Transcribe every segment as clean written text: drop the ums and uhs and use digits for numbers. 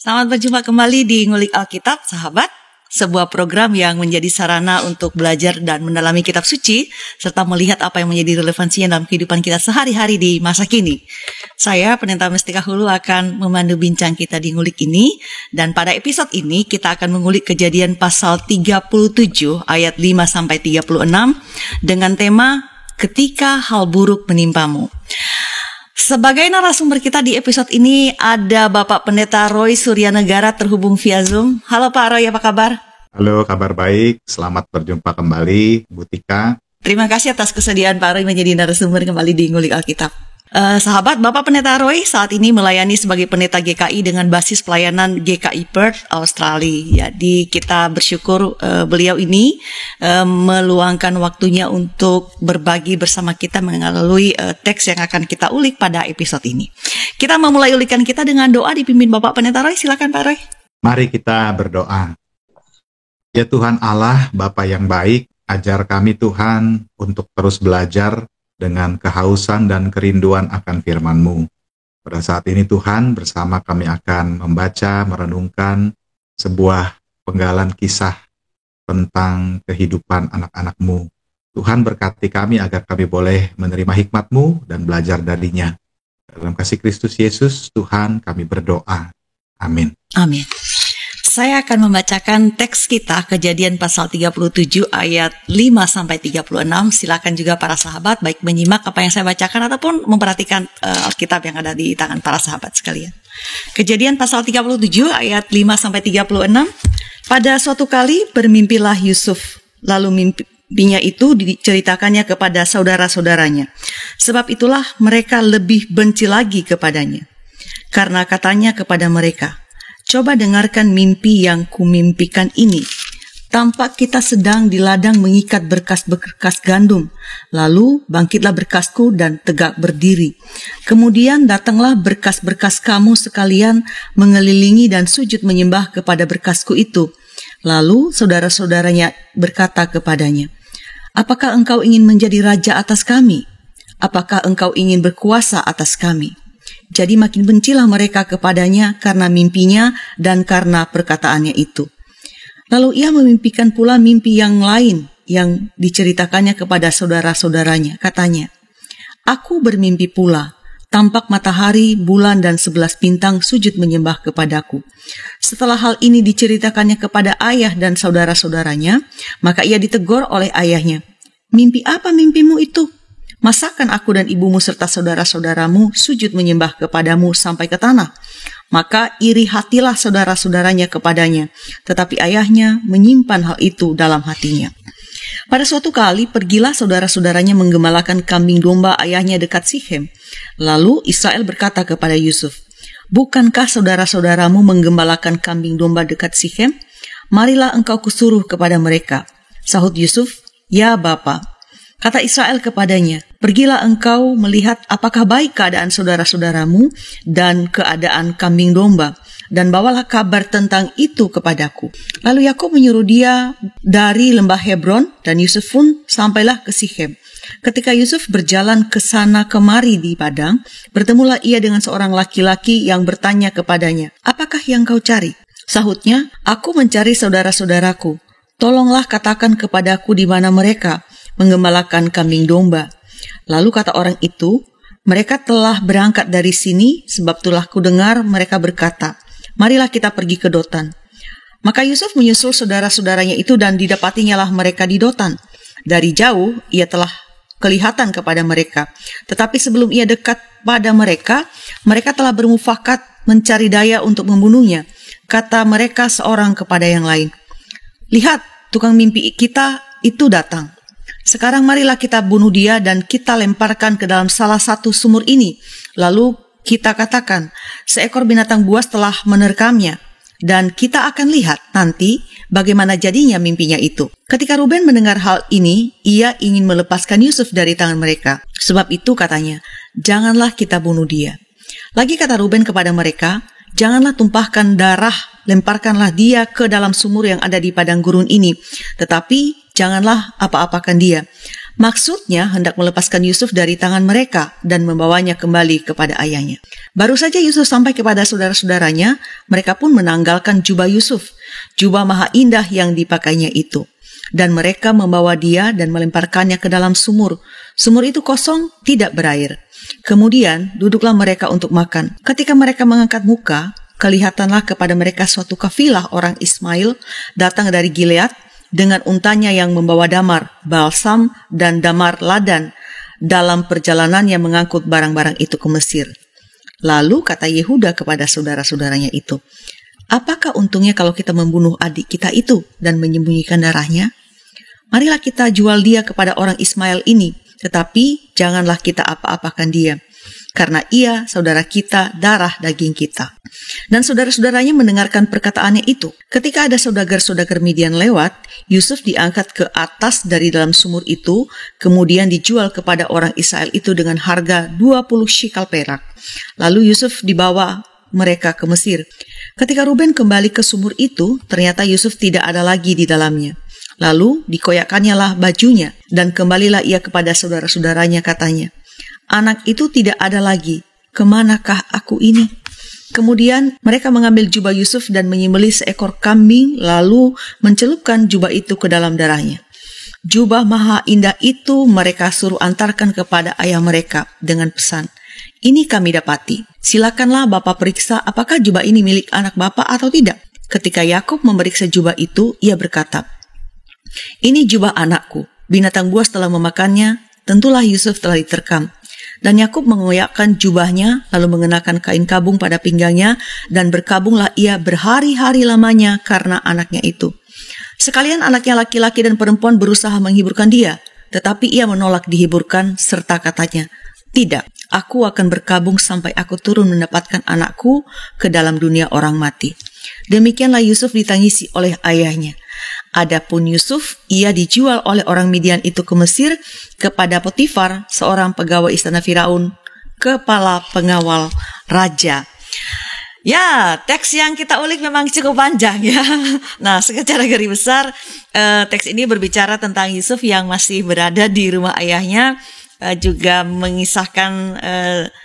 Selamat berjumpa kembali di Ngulik Alkitab, sahabat. Sebuah program yang menjadi sarana untuk belajar dan mendalami kitab suci, serta melihat apa yang menjadi relevansinya dalam kehidupan kita sehari-hari di masa kini. Saya, Pendeta Mestika Hulu, akan memandu bincang kita di Ngulik ini. Dan pada episode ini, kita akan mengulik Kejadian pasal 37 ayat 5-36 dengan tema Ketika Hal Buruk Menimpamu. Sebagai narasumber kita di episode ini ada Bapak Pendeta Roy Suryanegara terhubung via Zoom. Halo Pak Roy, apa kabar? Halo, kabar baik. Selamat berjumpa kembali, Bu Tika. Terima kasih atas kesediaan Pak Roy menjadi narasumber kembali di Ngulik Alkitab. Sahabat, Bapak Pendeta Roy saat ini melayani sebagai pendeta GKI dengan basis pelayanan GKI Perth, Australia. Jadi kita bersyukur beliau ini meluangkan waktunya untuk berbagi bersama kita melalui teks yang akan kita ulik pada episode ini. Kita memulai ulikan kita dengan doa dipimpin Bapak Pendeta Roy. Silakan Pak Roy. Mari kita berdoa. Ya Tuhan Allah, Bapa yang baik, ajar kami Tuhan untuk terus belajar dengan kehausan dan kerinduan akan firman-Mu. Pada saat ini Tuhan, bersama kami akan membaca, merenungkan sebuah penggalan kisah tentang kehidupan anak-anak-Mu. Tuhan berkati kami agar kami boleh menerima hikmat-Mu dan belajar darinya. Dalam kasih Kristus Yesus, Tuhan kami berdoa. Amin. Amin. Saya akan membacakan teks kita Kejadian pasal 37 ayat 5-36. Silakan juga para sahabat baik menyimak apa yang saya bacakan ataupun memperhatikan Alkitab yang ada di tangan para sahabat sekalian. Kejadian pasal 37 ayat 5-36. Pada suatu kali bermimpilah Yusuf, lalu mimpinya itu diceritakannya kepada saudara-saudaranya. Sebab itulah mereka lebih benci lagi kepadanya. Karena katanya kepada mereka, "Coba dengarkan mimpi yang kumimpikan ini. Tampak kita sedang di ladang mengikat berkas-berkas gandum. Lalu bangkitlah berkasku dan tegak berdiri. Kemudian datanglah berkas-berkas kamu sekalian mengelilingi dan sujud menyembah kepada berkasku itu. Lalu saudara-saudaranya berkata kepadanya, 'Apakah engkau ingin menjadi raja atas kami? Apakah engkau ingin berkuasa atas kami?' Jadi makin bencilah mereka kepadanya karena mimpinya dan karena perkataannya itu. Lalu ia memimpikan pula mimpi yang lain yang diceritakannya kepada saudara-saudaranya. Katanya, 'Aku bermimpi pula, tampak matahari, bulan dan 11 bintang sujud menyembah kepadaku.' Setelah hal ini diceritakannya kepada ayah dan saudara-saudaranya, maka ia ditegur oleh ayahnya. 'Mimpi apa mimpimu itu? Masakan aku dan ibumu serta saudara-saudaramu sujud menyembah kepadamu sampai ke tanah?' Maka iri hatilah saudara-saudaranya kepadanya, tetapi ayahnya menyimpan hal itu dalam hatinya. Pada suatu kali pergilah saudara-saudaranya menggembalakan kambing domba ayahnya dekat Sichem. Lalu Israel berkata kepada Yusuf, 'Bukankah saudara-saudaramu menggembalakan kambing domba dekat Sichem? Marilah engkau kusuruh kepada mereka.' Sahut Yusuf, 'Ya Bapa.' Kata Israel kepadanya, 'Pergilah engkau melihat apakah baik keadaan saudara-saudaramu dan keadaan kambing domba, dan bawalah kabar tentang itu kepadaku.' Lalu Yakub menyuruh dia dari lembah Hebron, dan Yusuf pun sampailah ke Sichem. Ketika Yusuf berjalan ke sana kemari di padang, bertemulah ia dengan seorang laki-laki yang bertanya kepadanya, 'Apakah yang kau cari?' Sahutnya, 'Aku mencari saudara-saudaraku. Tolonglah katakan kepadaku di mana mereka menggembalakan kambing domba.' Lalu kata orang itu, 'Mereka telah berangkat dari sini, sebab telah kudengar mereka berkata, marilah kita pergi ke Dotan.' Maka Yusuf menyusul saudara-saudaranya itu dan didapatinya lah mereka di Dotan. Dari jauh ia telah kelihatan kepada mereka, tetapi sebelum ia dekat pada mereka, mereka telah bermufakat mencari daya untuk membunuhnya. Kata mereka seorang kepada yang lain, 'Lihat, tukang mimpi kita itu datang. Sekarang marilah kita bunuh dia dan kita lemparkan ke dalam salah satu sumur ini. Lalu kita katakan, seekor binatang buas telah menerkamnya. Dan kita akan lihat nanti bagaimana jadinya mimpinya itu.' Ketika Ruben mendengar hal ini, ia ingin melepaskan Yusuf dari tangan mereka. Sebab itu katanya, 'Janganlah kita bunuh dia.' Lagi kata Ruben kepada mereka, 'Janganlah tumpahkan darah, lemparkanlah dia ke dalam sumur yang ada di padang gurun ini. Tetapi janganlah apa-apakan dia. Maksudnya hendak melepaskan Yusuf dari tangan mereka dan membawanya kembali kepada ayahnya. Baru saja Yusuf sampai kepada saudara-saudaranya, mereka pun menanggalkan jubah Yusuf, jubah maha indah yang dipakainya itu. Dan mereka membawa dia dan melemparkannya ke dalam sumur. Sumur itu kosong, tidak berair. Kemudian duduklah mereka untuk makan. Ketika mereka mengangkat muka, kelihatanlah kepada mereka suatu kafilah orang Ismail datang dari Gilead, dengan untanya yang membawa damar, balsam, dan damar ladan dalam perjalanannya mengangkut barang-barang itu ke Mesir. Lalu kata Yehuda kepada saudara-saudaranya itu, apakah untungnya kalau kita membunuh adik kita itu dan menyembunyikan darahnya? Marilah kita jual dia kepada orang Ismail ini, tetapi janganlah kita apa-apakan dia, karena ia saudara kita, darah daging kita. Dan saudara-saudaranya mendengarkan perkataannya itu. Ketika ada saudagar-saudagar Midian lewat, Yusuf diangkat ke atas dari dalam sumur itu, kemudian dijual kepada orang Israel itu dengan harga 20 shikal perak. Lalu Yusuf dibawa mereka ke Mesir. Ketika Ruben kembali ke sumur itu, ternyata Yusuf tidak ada lagi di dalamnya. Lalu dikoyakkannya lah bajunya, dan kembalilah ia kepada saudara-saudaranya, katanya, anak itu tidak ada lagi, kemanakah aku ini? Kemudian mereka mengambil jubah Yusuf dan menyembelih seekor kambing, lalu mencelupkan jubah itu ke dalam darahnya. Jubah maha indah itu mereka suruh antarkan kepada ayah mereka dengan pesan, ini kami dapati, silakanlah Bapak periksa apakah jubah ini milik anak Bapak atau tidak. Ketika Yakub memeriksa jubah itu, ia berkata, ini jubah anakku, binatang buas telah memakannya, tentulah Yusuf telah diterkam. Dan Yakub mengoyakkan jubahnya, lalu mengenakan kain kabung pada pinggangnya, dan berkabunglah ia berhari-hari lamanya karena anaknya itu. Sekalian anaknya laki-laki dan perempuan berusaha menghiburkan dia, tetapi ia menolak dihiburkan, serta katanya, tidak, aku akan berkabung sampai aku turun mendapatkan anakku ke dalam dunia orang mati. Demikianlah Yusuf ditangisi oleh ayahnya. Adapun Yusuf, ia dijual oleh orang Midian itu ke Mesir kepada Potifar, seorang pegawai istana Firaun, kepala pengawal raja. Ya, teks yang kita ulik memang cukup panjang ya. Nah, secara garis besar, teks ini berbicara tentang Yusuf yang masih berada di rumah ayahnya, juga mengisahkan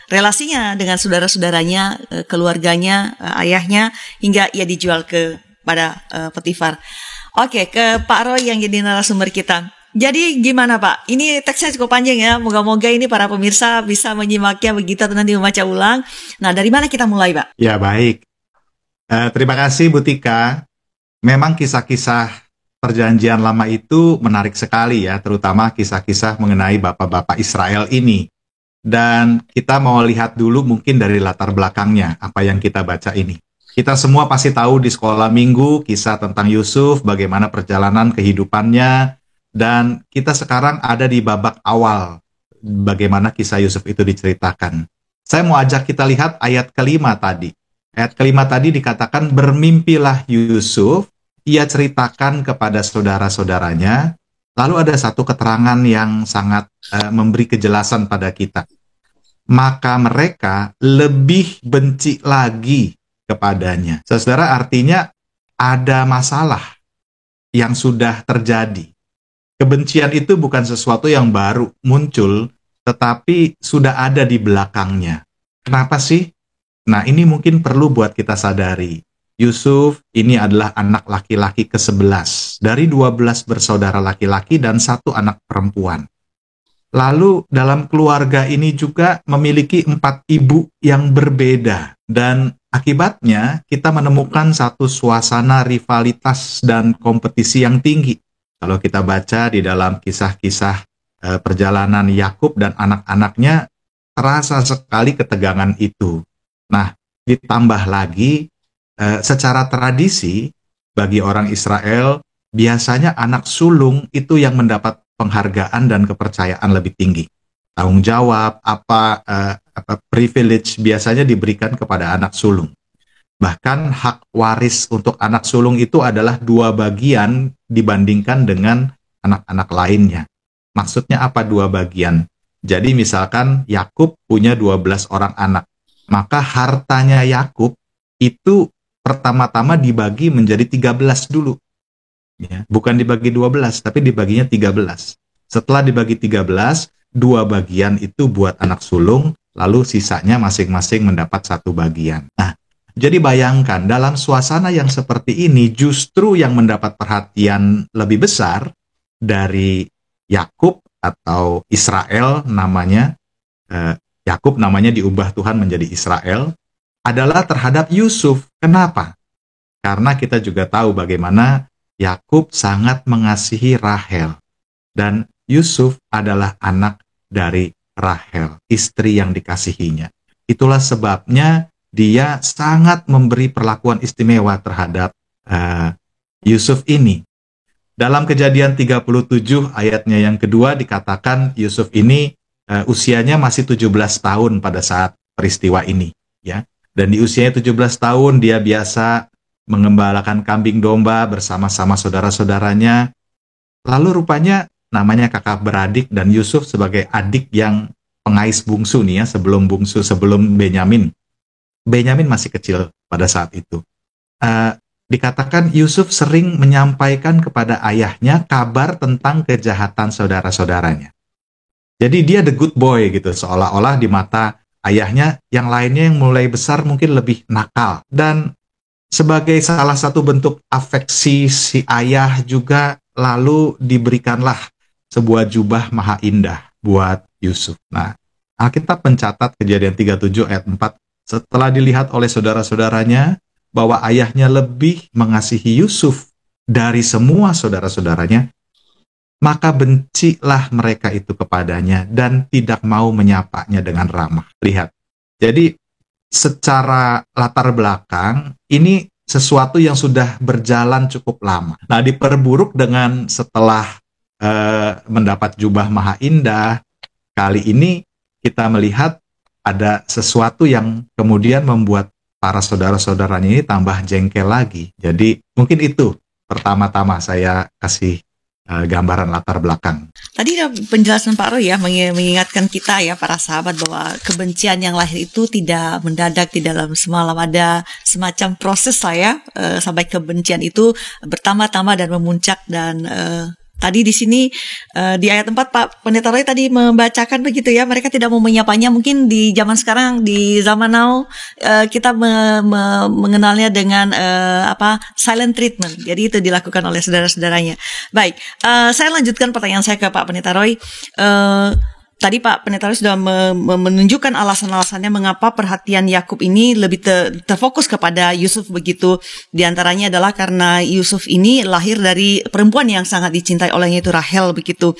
relasinya dengan saudara-saudaranya, keluarganya, ayahnya, hingga ia dijual kepada Potifar. Oke, ke Pak Roy yang jadi narasumber kita. Jadi gimana Pak? Ini teksnya cukup panjang ya. Moga-moga ini para pemirsa bisa menyimaknya begitu atau nanti membaca ulang. Nah, dari mana kita mulai Pak? Ya, baik. Terima kasih Bu Tika. Memang kisah-kisah perjanjian lama itu menarik sekali ya, terutama kisah-kisah mengenai bapak-bapak Israel ini. Dan kita mau lihat dulu mungkin dari latar belakangnya, apa yang kita baca ini. Kita semua pasti tahu di sekolah minggu kisah tentang Yusuf, bagaimana perjalanan kehidupannya, dan kita sekarang ada di babak awal, bagaimana kisah Yusuf itu diceritakan. Saya mau ajak kita lihat ayat kelima tadi. Ayat kelima tadi dikatakan, bermimpilah Yusuf, ia ceritakan kepada saudara-saudaranya, lalu ada satu keterangan yang sangat memberi kejelasan pada kita. Maka mereka lebih benci lagi kepadanya. Saudara, artinya ada masalah yang sudah terjadi. Kebencian itu bukan sesuatu yang baru muncul, tetapi sudah ada di belakangnya. Kenapa sih? Nah, ini mungkin perlu buat kita sadari. Yusuf ini adalah anak laki-laki ke-11 dari 12 bersaudara laki-laki dan satu anak perempuan. Lalu dalam keluarga ini juga memiliki 4 ibu yang berbeda, dan akibatnya kita menemukan satu suasana rivalitas dan kompetisi yang tinggi. Kalau kita baca di dalam kisah-kisah perjalanan Yakub dan anak-anaknya, terasa sekali ketegangan itu. Nah, ditambah lagi secara tradisi bagi orang Israel, biasanya anak sulung itu yang mendapat penghargaan dan kepercayaan lebih tinggi. Tanggung jawab, privilege biasanya diberikan kepada anak sulung. Bahkan hak waris untuk anak sulung itu adalah 2 bagian dibandingkan dengan anak-anak lainnya. Maksudnya apa 2 bagian? Jadi misalkan Yakub punya 12 orang anak, maka hartanya Yakub itu pertama-tama dibagi menjadi 13 dulu. Ya, bukan dibagi 12, tapi dibaginya 13. Setelah dibagi 13, 2 bagian itu buat anak sulung, lalu sisanya masing-masing mendapat 1 bagian. Nah, jadi bayangkan dalam suasana yang seperti ini, justru yang mendapat perhatian lebih besar dari Yakub atau Israel namanya, Yakub namanya diubah Tuhan menjadi Israel, adalah terhadap Yusuf. Kenapa? Karena kita juga tahu bagaimana Yakub sangat mengasihi Rahel. Dan Yusuf adalah anak dari Rahel, istri yang dikasihinya. Itulah sebabnya dia sangat memberi perlakuan istimewa terhadap Yusuf ini. Dalam Kejadian 37 ayatnya yang kedua dikatakan Yusuf ini usianya masih 17 tahun pada saat peristiwa ini, ya. Dan di usianya 17 tahun dia biasa mengembalakan kambing domba bersama-sama saudara-saudaranya. Lalu rupanya namanya kakak beradik, dan Yusuf sebagai adik yang pengais bungsu nih ya, sebelum Benyamin. Benyamin masih kecil pada saat itu. Dikatakan Yusuf sering menyampaikan kepada ayahnya kabar tentang kejahatan saudara-saudaranya. Jadi dia the good boy gitu, seolah-olah di mata ayahnya, yang lainnya yang mulai besar mungkin lebih nakal. Dan sebagai salah satu bentuk afeksi si ayah juga, lalu diberikanlah sebuah jubah maha indah buat Yusuf. Nah, Alkitab mencatat Kejadian 37 ayat 4, setelah dilihat oleh saudara-saudaranya bahwa ayahnya lebih mengasihi Yusuf dari semua saudara-saudaranya, maka bencilah mereka itu kepadanya dan tidak mau menyapanya dengan ramah. Lihat, jadi secara latar belakang, ini sesuatu yang sudah berjalan cukup lama. Nah, diperburuk dengan setelah mendapat jubah maha indah, kali ini kita melihat ada sesuatu yang kemudian membuat para saudara-saudaranya ini tambah jengkel lagi. Jadi mungkin itu pertama-tama saya kasih gambaran latar belakang. Tadi ada penjelasan Pak Roy ya, mengingatkan kita ya para sahabat bahwa kebencian yang lahir itu tidak mendadak di dalam semalam, ada semacam proses sampai kebencian itu bertambah-tambah dan memuncak. Dan tadi di sini di ayat 4 Pak Pendeta Roy tadi membacakan begitu ya, mereka tidak mau menyapanya. Mungkin di zaman sekarang, di zaman now, kita mengenalnya dengan silent treatment. Jadi itu dilakukan oleh saudara-saudaranya. Baik, saya lanjutkan pertanyaan saya ke Pak Pendeta Roy. Tadi Pak Pendeta Roy sudah menunjukkan alasan-alasannya mengapa perhatian Yakub ini lebih terfokus kepada Yusuf begitu. Di antaranya adalah karena Yusuf ini lahir dari perempuan yang sangat dicintai olehnya, itu Rahel begitu.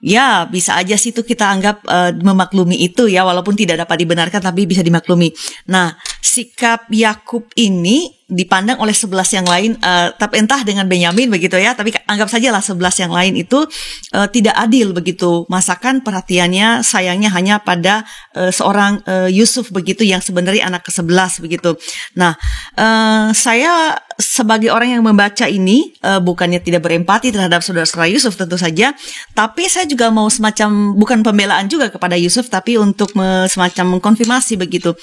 Ya, bisa aja sih itu kita anggap memaklumi itu ya, walaupun tidak dapat dibenarkan tapi bisa dimaklumi. Nah, sikap Yakub ini dipandang oleh 11 yang lain, tapi entah dengan Benyamin begitu ya, tapi anggap sajalah 11 yang lain itu tidak adil begitu. Masakan perhatiannya, sayangnya hanya pada seorang Yusuf begitu, yang sebenarnya anak ke-11 begitu. Nah, saya sebagai orang yang membaca ini, bukannya tidak berempati terhadap saudara-saudara Yusuf tentu saja, tapi saya juga mau semacam, bukan pembelaan juga kepada Yusuf, tapi untuk semacam mengkonfirmasi begitu.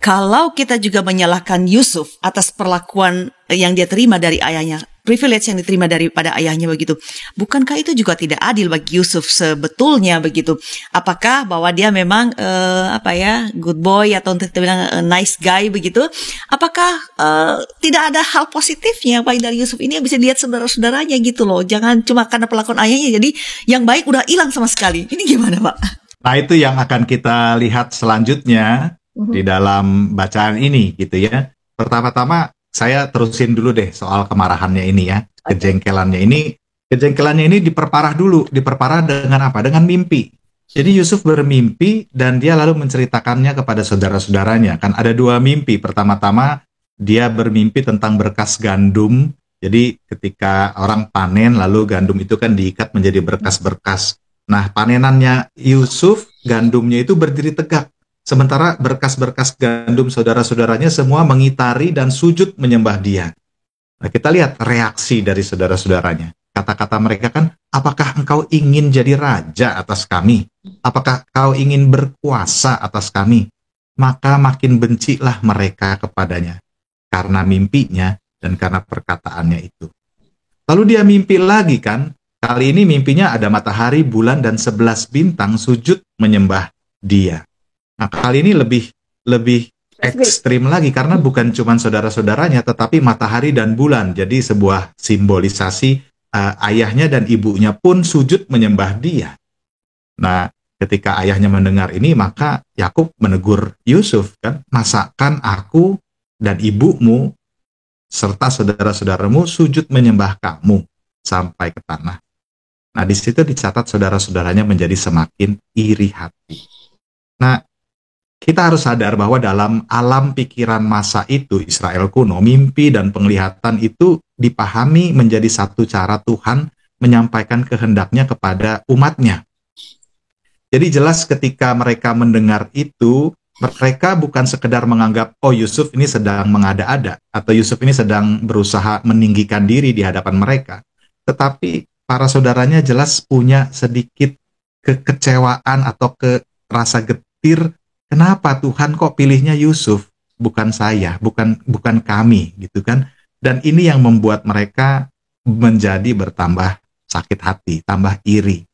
Kalau kita juga menyalahkan Yusuf atas perlakuan yang dia terima dari ayahnya, privilege yang diterima daripada ayahnya begitu, bukankah itu juga tidak adil bagi Yusuf sebetulnya begitu? Apakah bahwa dia memang good boy atau untuk kita bilang nice guy begitu? Apakah tidak ada hal positifnya baik dari Yusuf ini yang bisa dilihat saudara-saudaranya gitu loh? Jangan cuma karena perlakuan ayahnya jadi yang baik udah hilang sama sekali. Ini gimana Pak? Nah, itu yang akan kita lihat selanjutnya di dalam bacaan ini gitu ya. Pertama-tama saya terusin dulu deh soal kemarahannya ini ya, kejengkelannya ini diperparah dulu. Diperparah dengan apa? Dengan mimpi. Jadi Yusuf bermimpi dan dia lalu menceritakannya kepada saudara-saudaranya. Kan ada 2 mimpi. Pertama-tama dia bermimpi tentang berkas gandum. Jadi ketika orang panen lalu gandum itu kan diikat menjadi berkas-berkas. Nah, panenannya Yusuf, gandumnya itu berdiri tegak. Sementara berkas-berkas gandum saudara-saudaranya semua mengitari dan sujud menyembah dia. Nah, kita lihat reaksi dari saudara-saudaranya. Kata-kata mereka kan, apakah engkau ingin jadi raja atas kami? Apakah kau ingin berkuasa atas kami? Maka makin bencilah mereka kepadanya, karena mimpinya dan karena perkataannya itu. Lalu dia mimpi lagi kan, Kali ini mimpinya ada matahari, bulan, dan 11 bintang sujud menyembah dia. Nah, kali ini lebih ekstrim lagi karena bukan cuma saudara-saudaranya, tetapi matahari dan bulan. Jadi sebuah simbolisasi ayahnya dan ibunya pun sujud menyembah dia. Nah, ketika ayahnya mendengar ini, maka Yakub menegur Yusuf, kan, masakan aku dan ibumu serta saudara-saudaramu sujud menyembah kamu sampai ke tanah. Nah, di situ dicatat saudara-saudaranya menjadi semakin iri hati. Nah, kita harus sadar bahwa dalam alam pikiran masa itu, Israel kuno, mimpi dan penglihatan itu dipahami menjadi satu cara Tuhan menyampaikan kehendaknya kepada umatnya. Jadi jelas ketika mereka mendengar itu, mereka bukan sekedar menganggap, oh Yusuf ini sedang mengada-ada, atau Yusuf ini sedang berusaha meninggikan diri di hadapan mereka. Tetapi para saudaranya jelas punya sedikit kekecewaan atau rasa getir, kenapa Tuhan kok pilihnya Yusuf, bukan saya, bukan kami, gitu kan? Dan ini yang membuat mereka menjadi bertambah sakit hati, tambah iri.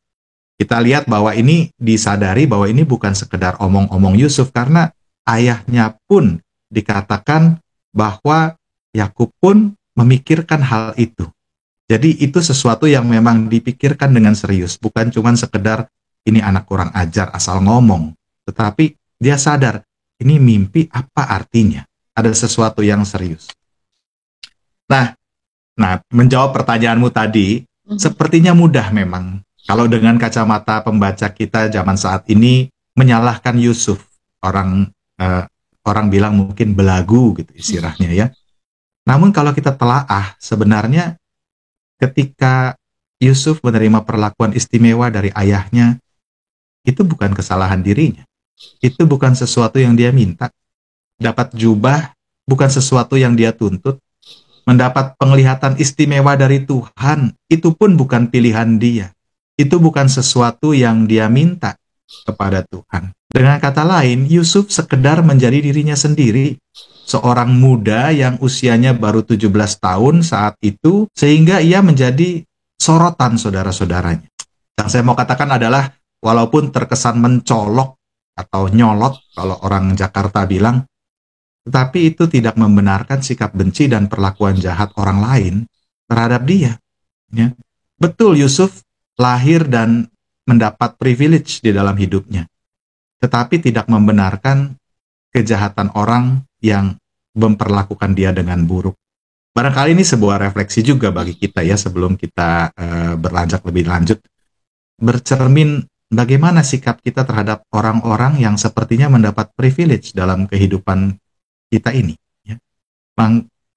Kita lihat bahwa ini disadari bahwa ini bukan sekedar omong-omong Yusuf, karena ayahnya pun dikatakan bahwa Yakub pun memikirkan hal itu. Jadi itu sesuatu yang memang dipikirkan dengan serius, bukan cuma sekedar ini anak kurang ajar asal ngomong, tetapi dia sadar ini mimpi apa artinya, ada sesuatu yang serius. Nah, menjawab pertanyaanmu tadi, sepertinya mudah memang kalau dengan kacamata pembaca kita zaman saat ini menyalahkan Yusuf. Orang bilang mungkin belagu gitu istilahnya ya. Namun kalau kita telaah, sebenarnya ketika Yusuf menerima perlakuan istimewa dari ayahnya, itu bukan kesalahan dirinya. Itu bukan sesuatu yang dia minta. Dapat jubah bukan sesuatu yang dia tuntut. Mendapat penglihatan istimewa dari Tuhan, itu pun bukan pilihan dia. Itu bukan sesuatu yang dia minta kepada Tuhan. Dengan kata lain, Yusuf sekedar menjadi dirinya sendiri. Seorang muda yang usianya baru 17 tahun saat itu, sehingga ia menjadi sorotan saudara-saudaranya. Yang saya mau katakan adalah, walaupun terkesan mencolok atau nyolot, kalau orang Jakarta bilang, tetapi itu tidak membenarkan sikap benci dan perlakuan jahat orang lain terhadap dia. Ya. Betul, Yusuf lahir dan mendapat privilege di dalam hidupnya, tetapi tidak membenarkan kejahatan orang yang memperlakukan dia dengan buruk. Barangkali ini sebuah refleksi juga bagi kita ya, sebelum kita beranjak lebih lanjut, bercermin bagaimana sikap kita terhadap orang-orang yang sepertinya mendapat privilege dalam kehidupan kita ini. Ya.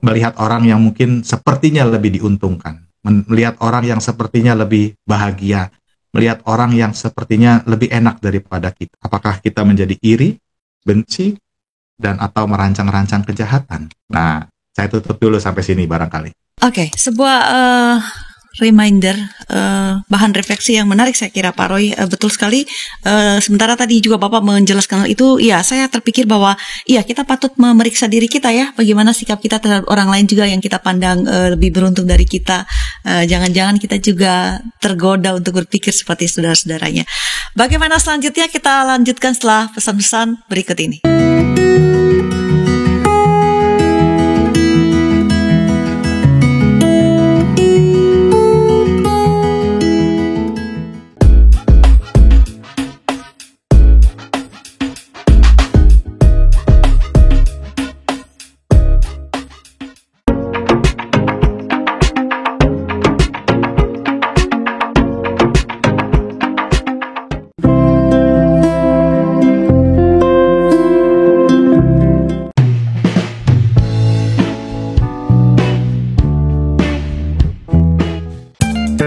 Melihat orang yang mungkin sepertinya lebih diuntungkan, melihat orang yang sepertinya lebih bahagia, melihat orang yang sepertinya lebih enak daripada kita. Apakah kita menjadi iri, benci, dan atau merancang-rancang kejahatan? Nah, saya tutup dulu sampai sini barangkali. Oke, sebuah reminder, bahan refleksi yang menarik saya kira Pak Roy. Betul sekali. Sementara tadi juga Bapak menjelaskan hal itu, ya saya terpikir bahwa ya kita patut memeriksa diri kita ya, bagaimana sikap kita terhadap orang lain juga yang kita pandang lebih beruntung dari kita. Jangan-jangan kita juga tergoda untuk berpikir seperti saudara-saudaranya. Bagaimana selanjutnya, kita lanjutkan setelah pesan-pesan berikut ini.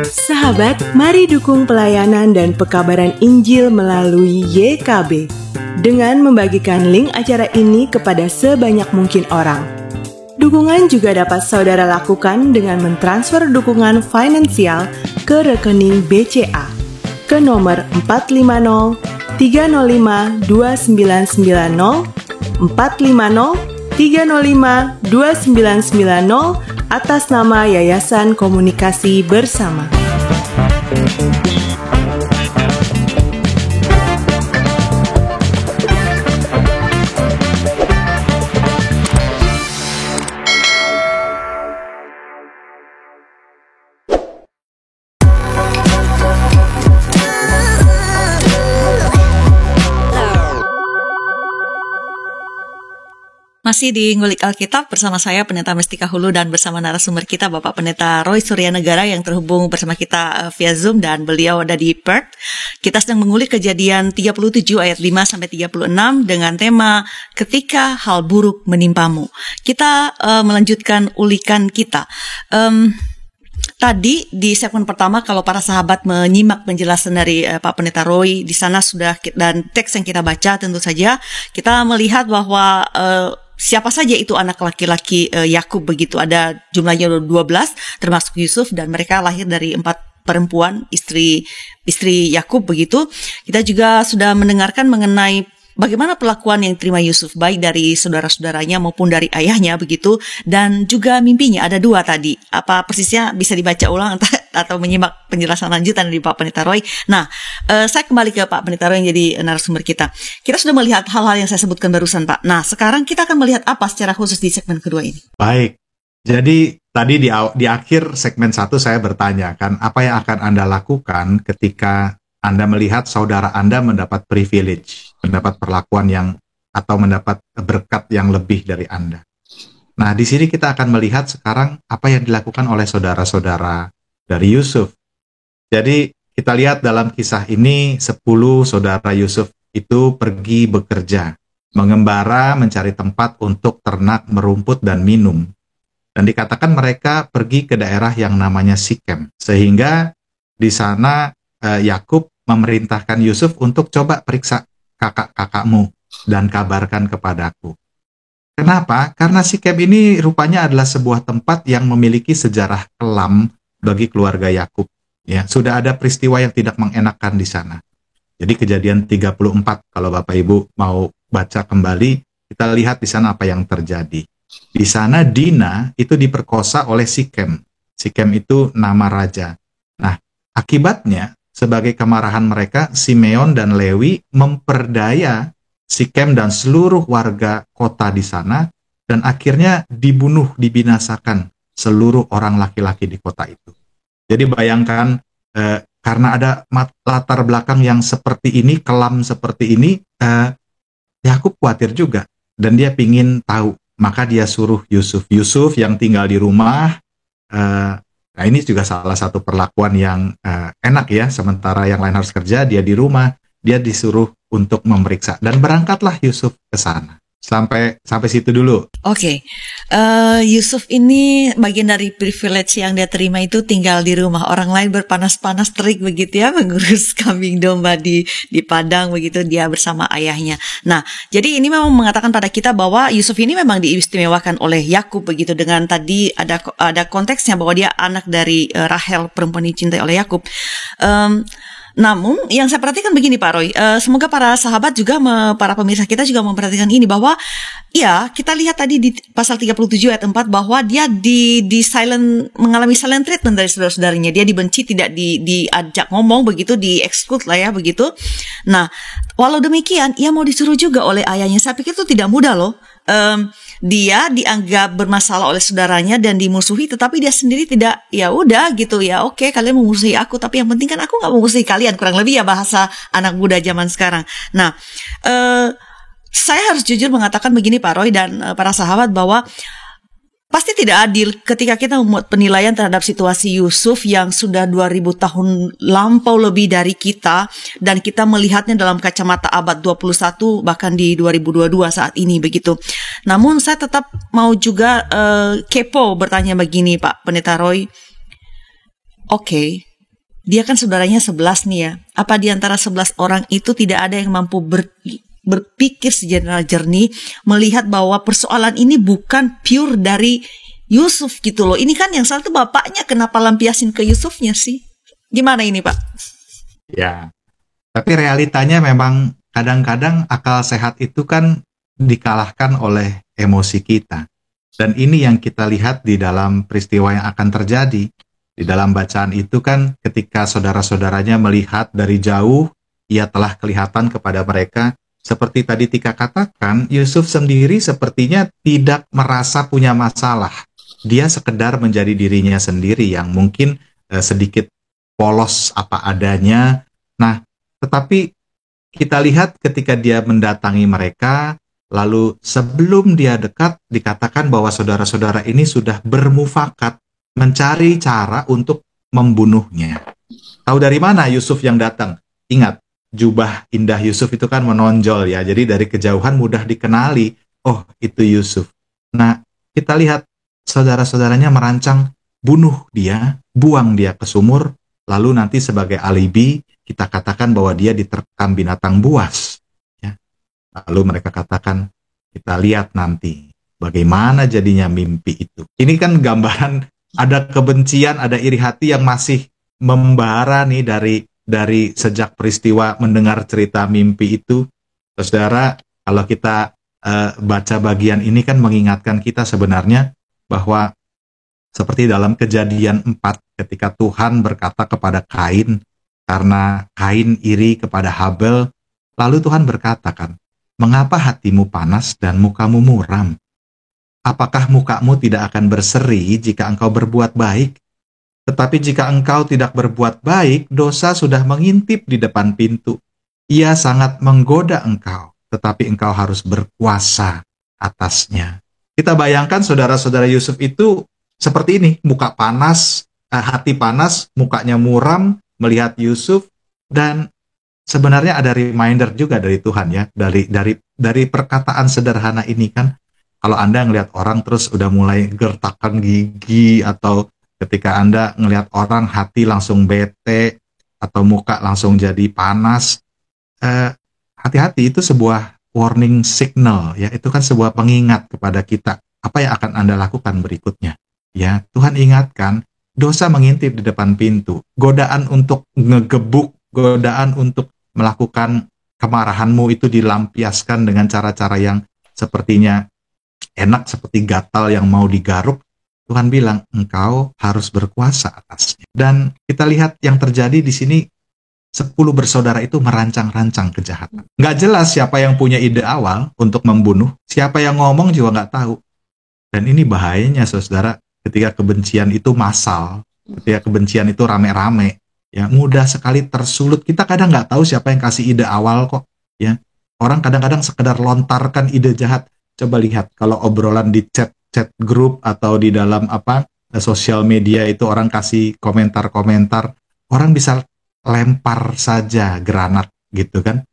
Sahabat, mari dukung pelayanan dan pekabaran Injil melalui YKB dengan membagikan link acara ini kepada sebanyak mungkin orang. Dukungan juga dapat saudara lakukan dengan mentransfer dukungan finansial ke rekening BCA ke nomor 450 305 2990 450 305 2990 atas nama Yayasan Komunikasi Bersama. Masih di Ngulik Alkitab bersama saya Pendeta Mestika Hulu dan bersama narasumber kita Bapak Pendeta Roy Suryanegara yang terhubung bersama kita via Zoom dan beliau ada di Perth. Kita sedang mengulik Kejadian 37 ayat 5-36 dengan tema ketika hal buruk menimpamu. Kita melanjutkan ulikan kita. Tadi di segmen pertama kalau para sahabat menyimak penjelasan dari Pak Pendeta Roy, di sana sudah, dan teks yang kita baca tentu saja kita melihat bahwa siapa saja itu anak laki-laki Yakub begitu, ada jumlahnya 12 termasuk Yusuf, dan mereka lahir dari 4 perempuan istri Yakub begitu. Kita juga sudah mendengarkan mengenai bagaimana perlakuan yang diterima Yusuf baik dari saudara-saudaranya maupun dari ayahnya begitu, dan juga mimpinya ada 2 tadi. Apa persisnya bisa dibaca ulang atau menyimak penjelasan lanjutan dari Pak Pendeta Roy. Nah, saya kembali ke Pak Pendeta Roy yang jadi narasumber kita. Kita sudah melihat hal-hal yang saya sebutkan barusan, Pak. Nah, sekarang kita akan melihat apa secara khusus di segmen kedua ini. Baik, jadi tadi di akhir segmen 1 saya bertanya kan, apa yang akan Anda lakukan ketika Anda melihat saudara Anda mendapat privilege, mendapat perlakuan atau mendapat berkat yang lebih dari Anda. Nah, di sini kita akan melihat sekarang apa yang dilakukan oleh saudara-saudara dari Yusuf. Jadi kita lihat dalam kisah ini 10 saudara Yusuf itu pergi bekerja, mengembara mencari tempat untuk ternak, merumput dan minum. Dan dikatakan mereka pergi ke daerah yang namanya Sikem. Sehingga di sana Yakub memerintahkan Yusuf untuk coba periksa kakak-kakakmu dan kabarkan kepadaku. Kenapa? Karena Sikem ini rupanya adalah sebuah tempat yang memiliki sejarah kelam bagi keluarga Yakub. Ya, sudah ada peristiwa yang tidak mengenakan di sana. Jadi Kejadian 34 kalau Bapak Ibu mau baca kembali, kita lihat di sana apa yang terjadi. Di sana Dina itu diperkosa oleh Sikem. Sikem itu nama raja. Nah, akibatnya sebagai kemarahan mereka, Simeon dan Lewi memperdaya Sikem dan seluruh warga kota di sana, dan akhirnya dibunuh, dibinasakan seluruh orang laki-laki di kota itu. Jadi bayangkan, karena ada latar belakang yang seperti ini, kelam seperti ini, Yakub khawatir juga, dan dia pingin tahu, maka dia suruh Yusuf yang tinggal di rumah. Nah, ini juga salah satu perlakuan yang enak ya, sementara yang lain harus kerja, dia di rumah, dia disuruh untuk memeriksa, dan berangkatlah Yusuf ke sana. Sampai situ dulu. Oke. Yusuf ini bagian dari privilege yang dia terima itu tinggal di rumah. Orang lain berpanas-panas terik begitu ya, mengurus kambing domba di padang begitu, dia bersama ayahnya. Nah, jadi ini memang mengatakan pada kita bahwa Yusuf ini memang diistimewakan oleh Yakub begitu, dengan tadi ada konteksnya bahwa dia anak dari Rahel, perempuan dicintai oleh Yakub. Namun yang saya perhatikan begini Pak Roy, semoga para sahabat juga, para pemirsa kita juga memperhatikan ini, bahwa ya kita lihat tadi di pasal 37 ayat 4 bahwa dia mengalami silent treatment dari saudara-saudaranya. Dia dibenci, tidak diajak ngomong begitu, di-exclude lah ya begitu. Nah, walau demikian ia mau disuruh juga oleh ayahnya. Saya pikir itu tidak mudah loh. Dia dianggap bermasalah oleh saudaranya dan dimusuhi, tetapi dia sendiri tidak, ya udah gitu ya, oke kalian memusuhi aku, tapi yang penting kan aku nggak memusuhi kalian, kurang lebih ya bahasa anak muda zaman sekarang. Nah, saya harus jujur mengatakan begini Pak Roy dan para sahabat, bahwa pasti tidak adil ketika kita membuat penilaian terhadap situasi Yusuf yang sudah 2000 tahun lampau lebih dari kita, dan kita melihatnya dalam kacamata abad 21 bahkan di 2022 saat ini begitu. Namun saya tetap mau juga kepo bertanya begini Pak Pendeta Roy. Oke, dia kan saudaranya 11 nih ya. Apa di antara 11 orang itu tidak ada yang mampu berpikir secara jernih, melihat bahwa persoalan ini bukan pure dari Yusuf gitu loh. Ini kan yang salah tuh bapaknya, kenapa lampiasin ke Yusufnya sih? Gimana ini Pak? Ya, tapi realitanya memang kadang-kadang akal sehat itu kan dikalahkan oleh emosi kita. Dan ini yang kita lihat di dalam peristiwa yang akan terjadi. Di dalam bacaan itu kan ketika saudara-saudaranya melihat dari jauh, ia telah kelihatan kepada mereka. Seperti tadi Tika katakan, Yusuf sendiri sepertinya tidak merasa punya masalah. Dia sekedar menjadi dirinya sendiri yang mungkin sedikit polos apa adanya. Nah, tetapi kita lihat ketika dia mendatangi mereka, lalu sebelum dia dekat, dikatakan bahwa saudara-saudara ini sudah bermufakat mencari cara untuk membunuhnya. Tahu dari mana Yusuf yang datang? Ingat, jubah indah Yusuf itu kan menonjol ya, jadi dari kejauhan mudah dikenali. Oh, itu Yusuf. Nah, kita lihat saudara-saudaranya merancang bunuh dia, buang dia ke sumur, lalu nanti sebagai alibi kita katakan bahwa dia diterkam binatang buas. Ya. Lalu mereka katakan, kita lihat nanti bagaimana jadinya mimpi itu. Ini kan gambaran ada kebencian, ada iri hati yang masih membara nih dari sejak peristiwa mendengar cerita mimpi itu. Saudara, kalau kita baca bagian ini kan mengingatkan kita sebenarnya bahwa seperti dalam Kejadian 4 ketika Tuhan berkata kepada Kain, karena Kain iri kepada Habel, lalu Tuhan berkata kan, mengapa hatimu panas dan mukamu muram? Apakah mukamu tidak akan berseri jika engkau berbuat baik? Tetapi jika engkau tidak berbuat baik, dosa sudah mengintip di depan pintu. Ia sangat menggoda engkau, tetapi engkau harus berkuasa atasnya. Kita bayangkan saudara-saudara Yusuf itu seperti ini, muka panas, hati panas, mukanya muram, melihat Yusuf, dan sebenarnya ada reminder juga dari Tuhan ya, dari perkataan sederhana ini kan, kalau Anda ngelihat orang terus udah mulai gertakan gigi, atau ketika Anda ngelihat orang hati langsung bete, atau muka langsung jadi panas, hati-hati, itu sebuah warning signal ya, itu kan sebuah pengingat kepada kita, apa yang akan Anda lakukan berikutnya. Ya, Tuhan ingatkan, dosa mengintip di depan pintu, godaan untuk ngegebuk, godaan untuk melakukan kemarahanmu itu dilampiaskan dengan cara-cara yang sepertinya enak, seperti gatal yang mau digaruk. Tuhan bilang, engkau harus berkuasa atasnya. Dan kita lihat yang terjadi di sini, 10 bersaudara itu merancang-rancang kejahatan. Nggak jelas siapa yang punya ide awal untuk membunuh, siapa yang ngomong juga nggak tahu. Dan ini bahayanya, saudara, ketika kebencian itu massal, ketika kebencian itu rame-rame, ya mudah sekali tersulut. Kita kadang nggak tahu siapa yang kasih ide awal kok. Ya, orang kadang-kadang sekedar lontarkan ide jahat. Coba lihat kalau obrolan di chat grup atau di dalam sosial media itu orang kasih komentar-komentar, orang bisa lempar saja granat gitu kan.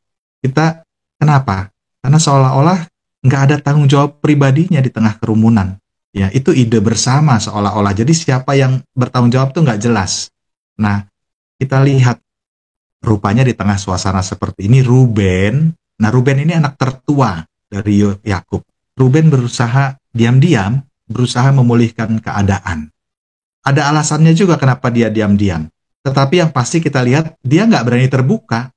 Kita kenapa? Karena seolah-olah nggak ada tanggung jawab pribadinya di tengah kerumunan. Ya, itu ide bersama seolah-olah. Jadi siapa yang bertanggung jawab tuh nggak jelas. Nah, kita lihat rupanya di tengah suasana seperti ini Ruben. Nah, Ruben ini anak tertua dari Yakub. Ruben berusaha diam-diam, berusaha memulihkan keadaan. Ada alasannya juga kenapa dia diam-diam. Tetapi yang pasti kita lihat, dia nggak berani terbuka.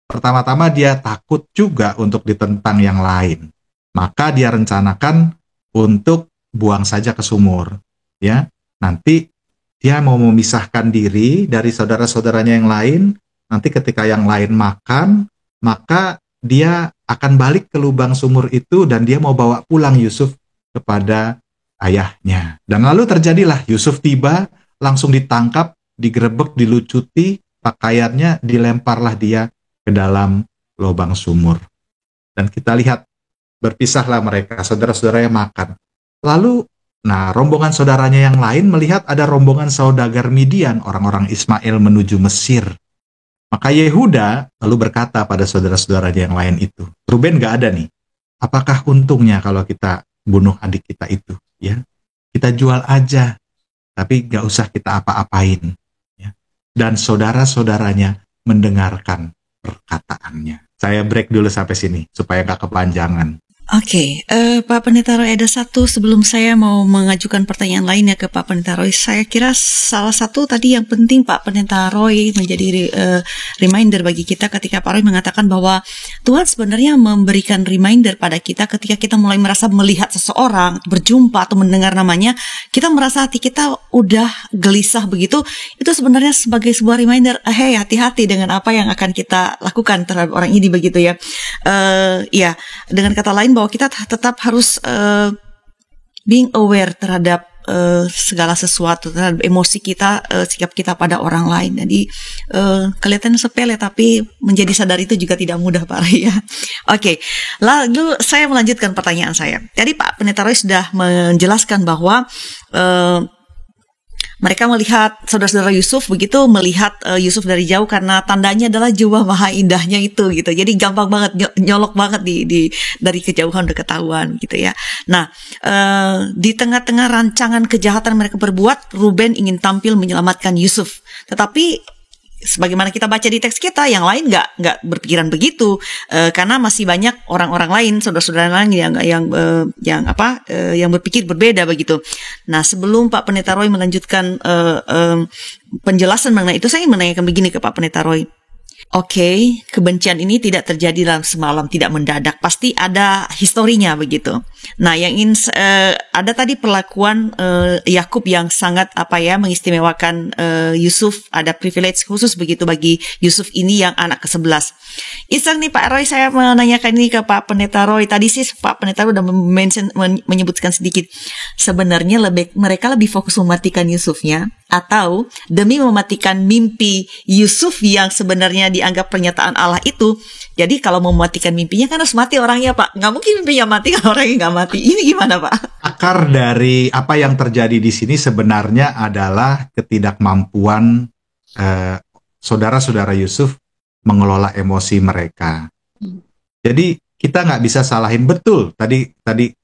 Pertama-tama dia takut juga untuk ditentang yang lain. Maka dia rencanakan untuk buang saja ke sumur. Ya, nanti dia mau memisahkan diri dari saudara-saudaranya yang lain. Nanti ketika yang lain makan, maka dia akan balik ke lubang sumur itu dan dia mau bawa pulang Yusuf kepada ayahnya. Dan lalu terjadilah, Yusuf tiba, langsung ditangkap, digerebek, dilucuti, pakaiannya dilemparlah dia ke dalam lubang sumur. Dan kita lihat, berpisahlah mereka, saudara-saudara yang makan. Lalu, rombongan saudaranya yang lain melihat ada rombongan saudagar Midian, orang-orang Ismail menuju Mesir. Maka Yehuda lalu berkata pada saudara-saudaranya yang lain itu, Ruben gak ada nih, apakah untungnya kalau kita bunuh adik kita itu? Ya, kita jual aja, tapi gak usah kita apa-apain. Ya. Dan saudara-saudaranya mendengarkan perkataannya. Saya break dulu sampai sini, supaya gak kepanjangan. Oke, Pak Pendeta Roy, ada satu sebelum saya mau mengajukan pertanyaan lainnya ke Pak Pendeta Roy. Saya kira salah satu tadi yang penting Pak Pendeta Roy menjadi reminder bagi kita ketika Pak Roy mengatakan bahwa Tuhan sebenarnya memberikan reminder pada kita ketika kita mulai merasa melihat seseorang, berjumpa atau mendengar namanya, kita merasa hati kita udah gelisah begitu. Itu sebenarnya sebagai sebuah reminder, hey, hati-hati dengan apa yang akan kita lakukan terhadap orang ini begitu ya. Ya, dengan kata lain bahwa kita tetap harus being aware terhadap segala sesuatu, terhadap emosi kita, sikap kita pada orang lain. Jadi kelihatan sepele tapi menjadi sadar itu juga tidak mudah Pak Roy ya. Oke, lalu saya melanjutkan pertanyaan saya. Tadi Pak Pendeta Roy sudah menjelaskan bahwa mereka melihat saudara-saudara Yusuf begitu, melihat Yusuf dari jauh karena tandanya adalah jubah maha indahnya itu gitu. Jadi gampang banget, nyolok banget dari kejauhan udah ketahuan gitu ya. Nah, di tengah-tengah rancangan kejahatan mereka berbuat, Ruben ingin tampil menyelamatkan Yusuf. Tetapi sebagaimana kita baca di teks kita, yang lain nggak berpikiran begitu, karena masih banyak orang-orang lain, saudara-saudara lain yang berpikir berbeda begitu. Nah, sebelum Pak Pendeta Roy melanjutkan penjelasan mengenai itu, saya ingin menanyakan begini ke Pak Pendeta Roy. Oke, kebencian ini tidak terjadi dalam semalam, tidak mendadak, pasti ada historinya begitu. Nah, yang ingin ada tadi perlakuan Yakub yang sangat mengistimewakan Yusuf, ada privilege khusus begitu bagi Yusuf ini yang anak ke-11. Iseng nih Pak Roy, saya menanyakan ini ke Pak Pendeta Roy. Tadi sih Pak Pendeta Roy udah menyebutkan sedikit. Sebenarnya mereka lebih fokus mematikan Yusufnya atau demi mematikan mimpi Yusuf yang sebenarnya dianggap pernyataan Allah itu. Jadi kalau mau mematikan mimpinya kan harus mati orangnya Pak. Nggak mungkin mimpinya mati kalau orangnya nggak mati. Ini gimana Pak? Akar dari apa yang terjadi di sini sebenarnya adalah ketidakmampuan saudara-saudara Yusuf mengelola emosi mereka. Jadi kita nggak bisa salahin betul. Tadi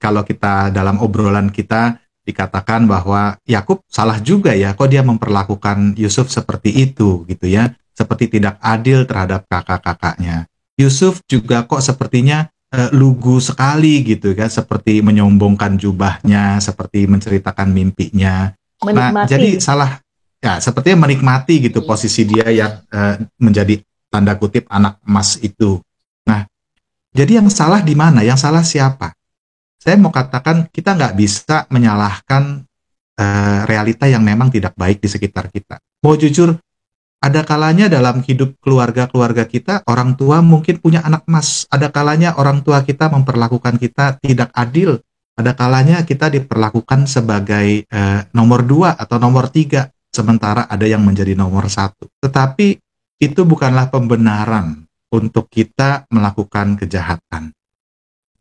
kalau kita dalam obrolan kita dikatakan bahwa Yakub salah juga ya, kok dia memperlakukan Yusuf seperti itu gitu ya, seperti tidak adil terhadap kakak-kakaknya. Yusuf juga kok sepertinya lugu sekali gitu kan, seperti menyombongkan jubahnya, seperti menceritakan mimpinya. Menikmati. Nah, jadi salah ya, sepertinya menikmati gitu posisi dia yang menjadi tanda kutip anak emas itu. Nah, jadi yang salah di mana? Yang salah siapa? Saya mau katakan kita nggak bisa menyalahkan realita yang memang tidak baik di sekitar kita. Mau jujur, ada kalanya dalam hidup keluarga-keluarga kita, orang tua mungkin punya anak emas. Ada kalanya orang tua kita memperlakukan kita tidak adil. Ada kalanya kita diperlakukan sebagai nomor 2 atau nomor 3, sementara ada yang menjadi nomor 1. Tetapi itu bukanlah pembenaran untuk kita melakukan kejahatan.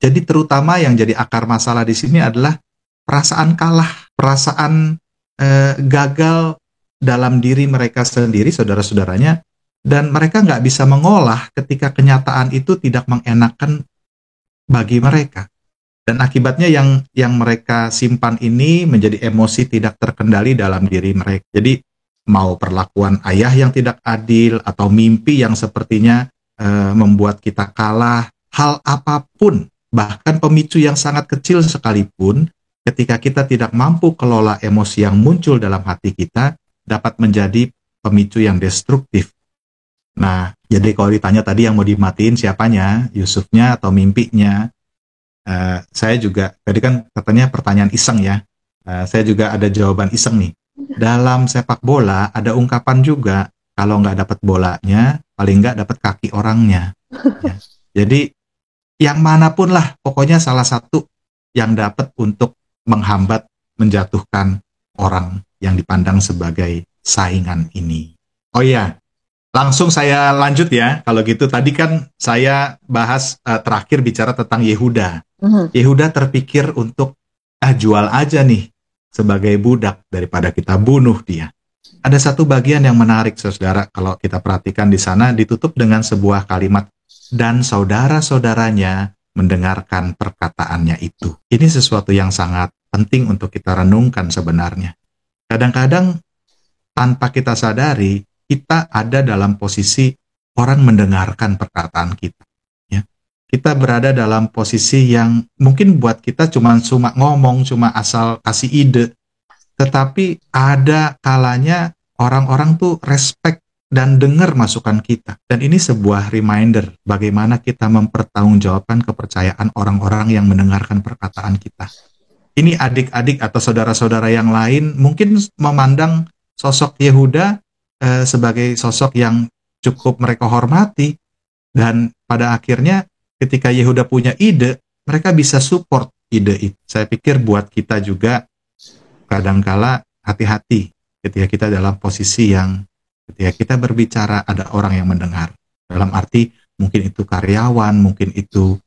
Jadi terutama yang jadi akar masalah di sini adalah perasaan kalah, perasaan gagal dalam diri mereka sendiri, saudara-saudaranya, dan mereka nggak bisa mengolah ketika kenyataan itu tidak mengenakan bagi mereka. Dan akibatnya yang mereka simpan ini menjadi emosi tidak terkendali dalam diri mereka. Jadi mau perlakuan ayah yang tidak adil atau mimpi yang sepertinya membuat kita kalah, hal apapun, bahkan pemicu yang sangat kecil sekalipun, ketika kita tidak mampu kelola emosi yang muncul dalam hati kita, dapat menjadi pemicu yang destruktif. Nah, jadi kalau ditanya tadi yang mau dimatiin siapanya, Yusufnya atau mimpinya, saya juga, tadi kan katanya pertanyaan iseng ya, saya juga ada jawaban iseng nih. Dalam sepak bola ada ungkapan juga, kalau nggak dapat bolanya, paling nggak dapat kaki orangnya. Ya. Jadi, yang manapun lah, pokoknya salah satu yang dapat untuk menghambat, menjatuhkan orang yang dipandang sebagai saingan ini. Oh iya, langsung saya lanjut ya. Kalau gitu, tadi kan saya bahas terakhir bicara tentang Yehuda. Yehuda terpikir untuk jual aja nih sebagai budak daripada kita bunuh dia. Ada satu bagian yang menarik, saudara, kalau kita perhatikan di sana ditutup dengan sebuah kalimat, dan saudara-saudaranya mendengarkan perkataannya itu. Ini sesuatu yang sangat penting untuk kita renungkan sebenarnya. Kadang-kadang tanpa kita sadari, kita ada dalam posisi orang mendengarkan perkataan kita. Ya. kita berada dalam posisi yang mungkin buat kita cuma ngomong, cuma asal kasih ide. Tetapi ada kalanya orang-orang tuh respect dan dengar masukan kita. Dan ini sebuah reminder bagaimana kita mempertanggungjawabkan kepercayaan orang-orang yang mendengarkan perkataan kita. Ini adik-adik atau saudara-saudara yang lain mungkin memandang sosok Yehuda sebagai sosok yang cukup mereka hormati. Dan pada akhirnya ketika Yehuda punya ide, mereka bisa support ide itu. Saya pikir buat kita juga kadangkala hati-hati ketika kita dalam posisi yang ketika kita berbicara ada orang yang mendengar. Dalam arti mungkin itu karyawan, mungkin itu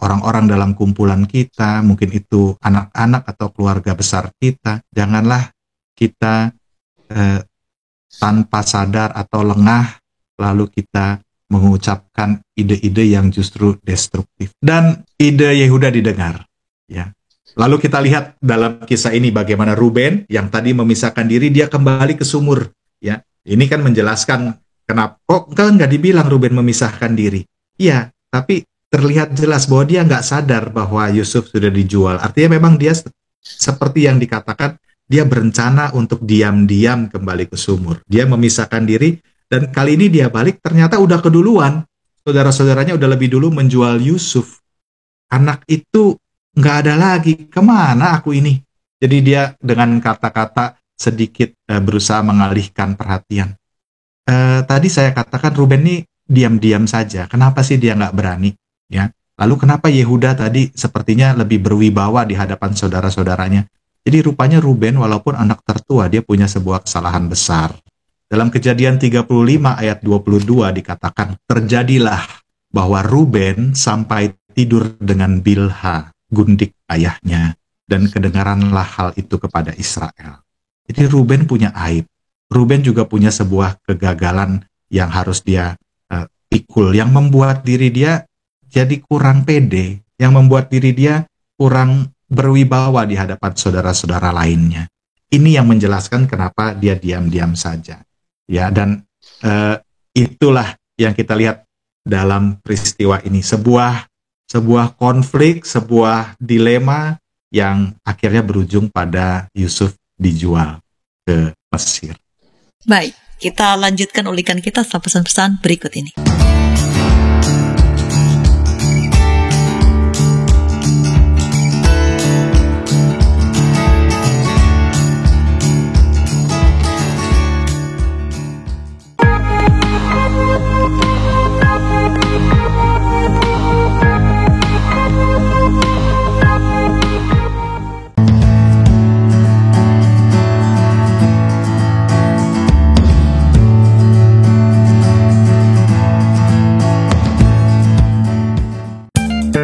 orang-orang dalam kumpulan kita, mungkin itu anak-anak atau keluarga besar kita. Janganlah kita tanpa sadar atau lengah lalu kita mengucapkan ide-ide yang justru destruktif. Dan ide Yehuda didengar. Ya. Lalu kita lihat dalam kisah ini bagaimana Ruben yang tadi memisahkan diri, dia kembali ke sumur. Ya. Ini kan menjelaskan kenapa kok kan nggak dibilang Ruben memisahkan diri. Iya, tapi terlihat jelas bahwa dia nggak sadar bahwa Yusuf sudah dijual. Artinya memang dia seperti yang dikatakan, dia berencana untuk diam-diam kembali ke sumur. Dia memisahkan diri. Dan kali ini dia balik, ternyata udah keduluan. Saudara-saudaranya udah lebih dulu menjual Yusuf. Anak itu nggak ada lagi. Kemana aku ini? Jadi dia dengan kata-kata sedikit berusaha mengalihkan perhatian. Tadi saya katakan Ruben ini diam-diam saja. Kenapa sih dia nggak berani? Ya. Lalu kenapa Yehuda tadi sepertinya lebih berwibawa di hadapan saudara-saudaranya? Jadi rupanya Ruben walaupun anak tertua, dia punya sebuah kesalahan besar. Dalam Kejadian 35 ayat 22 dikatakan, terjadilah bahwa Ruben sampai tidur dengan Bilha, gundik ayahnya, dan kedengaranlah hal itu kepada Israel. Jadi Ruben punya aib. Ruben juga punya sebuah kegagalan yang harus dia pikul, yang membuat diri dia jadi kurang pede, yang membuat diri dia kurang berwibawa di hadapan saudara-saudara lainnya. Ini yang menjelaskan kenapa dia diam-diam saja. Ya, dan itulah yang kita lihat dalam peristiwa ini, sebuah konflik, sebuah dilema yang akhirnya berujung pada Yusuf dijual ke Mesir. Baik, kita lanjutkan ulikan kita setelah pesan-pesan berikut ini.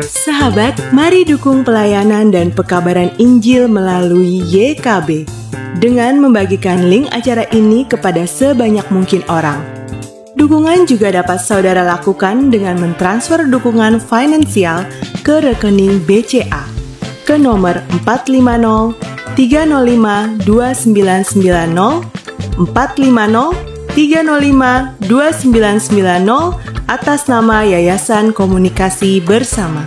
Sahabat, mari dukung pelayanan dan pekabaran Injil melalui YKB dengan membagikan link acara ini kepada sebanyak mungkin orang. Dukungan juga dapat saudara lakukan dengan mentransfer dukungan finansial ke rekening BCA ke nomor 450 305 2990 450 305 2990 atas nama Yayasan Komunikasi Bersama.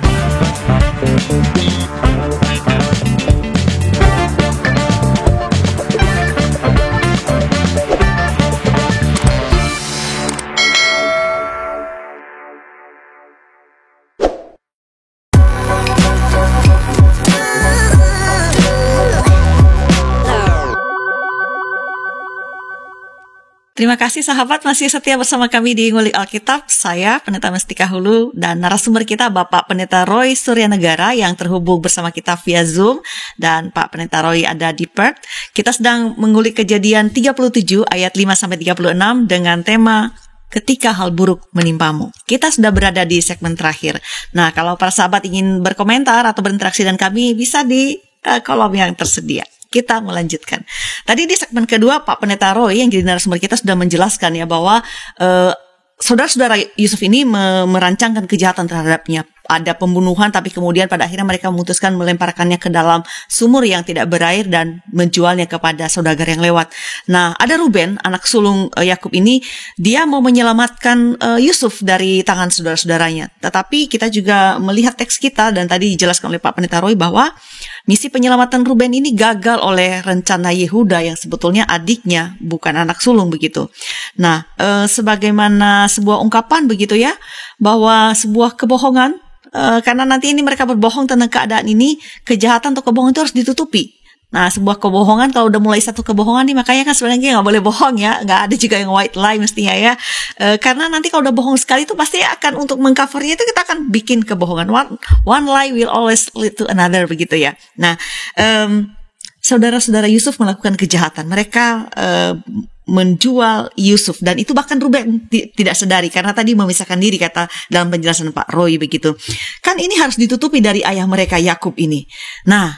Terima kasih sahabat masih setia bersama kami di Ngulik Alkitab. Saya Pendeta Mestika Hulu dan narasumber kita Bapak Pendeta Roy Suryanegara yang terhubung bersama kita via Zoom, dan Pak Pendeta Roy ada di Perth. Kita sedang mengulik Kejadian 37 ayat 5-36 dengan tema ketika hal buruk menimpamu. Kita sudah berada di segmen terakhir. Nah, kalau para sahabat ingin berkomentar atau berinteraksi dengan kami bisa di kolom yang tersedia. Kita melanjutkan. Tadi di segmen kedua Pak Pendeta Roy yang jadi narasumber kita sudah menjelaskan ya bahwa saudara-saudara Yusuf ini merancangkan kejahatan terhadapnya. ada pembunuhan, tapi kemudian pada akhirnya mereka memutuskan melemparkannya ke dalam sumur yang tidak berair dan menjualnya kepada saudagar yang lewat. Nah, ada Ruben, anak sulung Yakub ini, dia mau menyelamatkan Yusuf dari tangan saudara-saudaranya. Tetapi kita juga melihat teks kita, dan tadi dijelaskan oleh Pak Pendeta Roy bahwa misi penyelamatan Ruben ini gagal oleh rencana Yehuda yang sebetulnya adiknya, bukan anak sulung begitu. Nah, sebagaimana sebuah ungkapan begitu ya, bahwa sebuah kebohongan, karena nanti ini mereka berbohong tentang keadaan ini, kejahatan atau kebohongan itu harus ditutupi. Nah, sebuah kebohongan, kalau udah mulai satu kebohongan nih, makanya kan sebenarnya nggak boleh bohong ya, nggak ada juga yang white lie mestinya ya, karena nanti kalau udah bohong sekali itu pasti akan untuk mengcovernya itu kita akan bikin kebohongan. One lie will always lead to another begitu ya. Nah, saudara-saudara Yusuf melakukan kejahatan, mereka menjual Yusuf, dan itu bahkan Ruben tidak sadari karena tadi memisahkan diri, kata dalam penjelasan Pak Roy begitu. Kan ini harus ditutupi dari ayah mereka Yakub ini. Nah,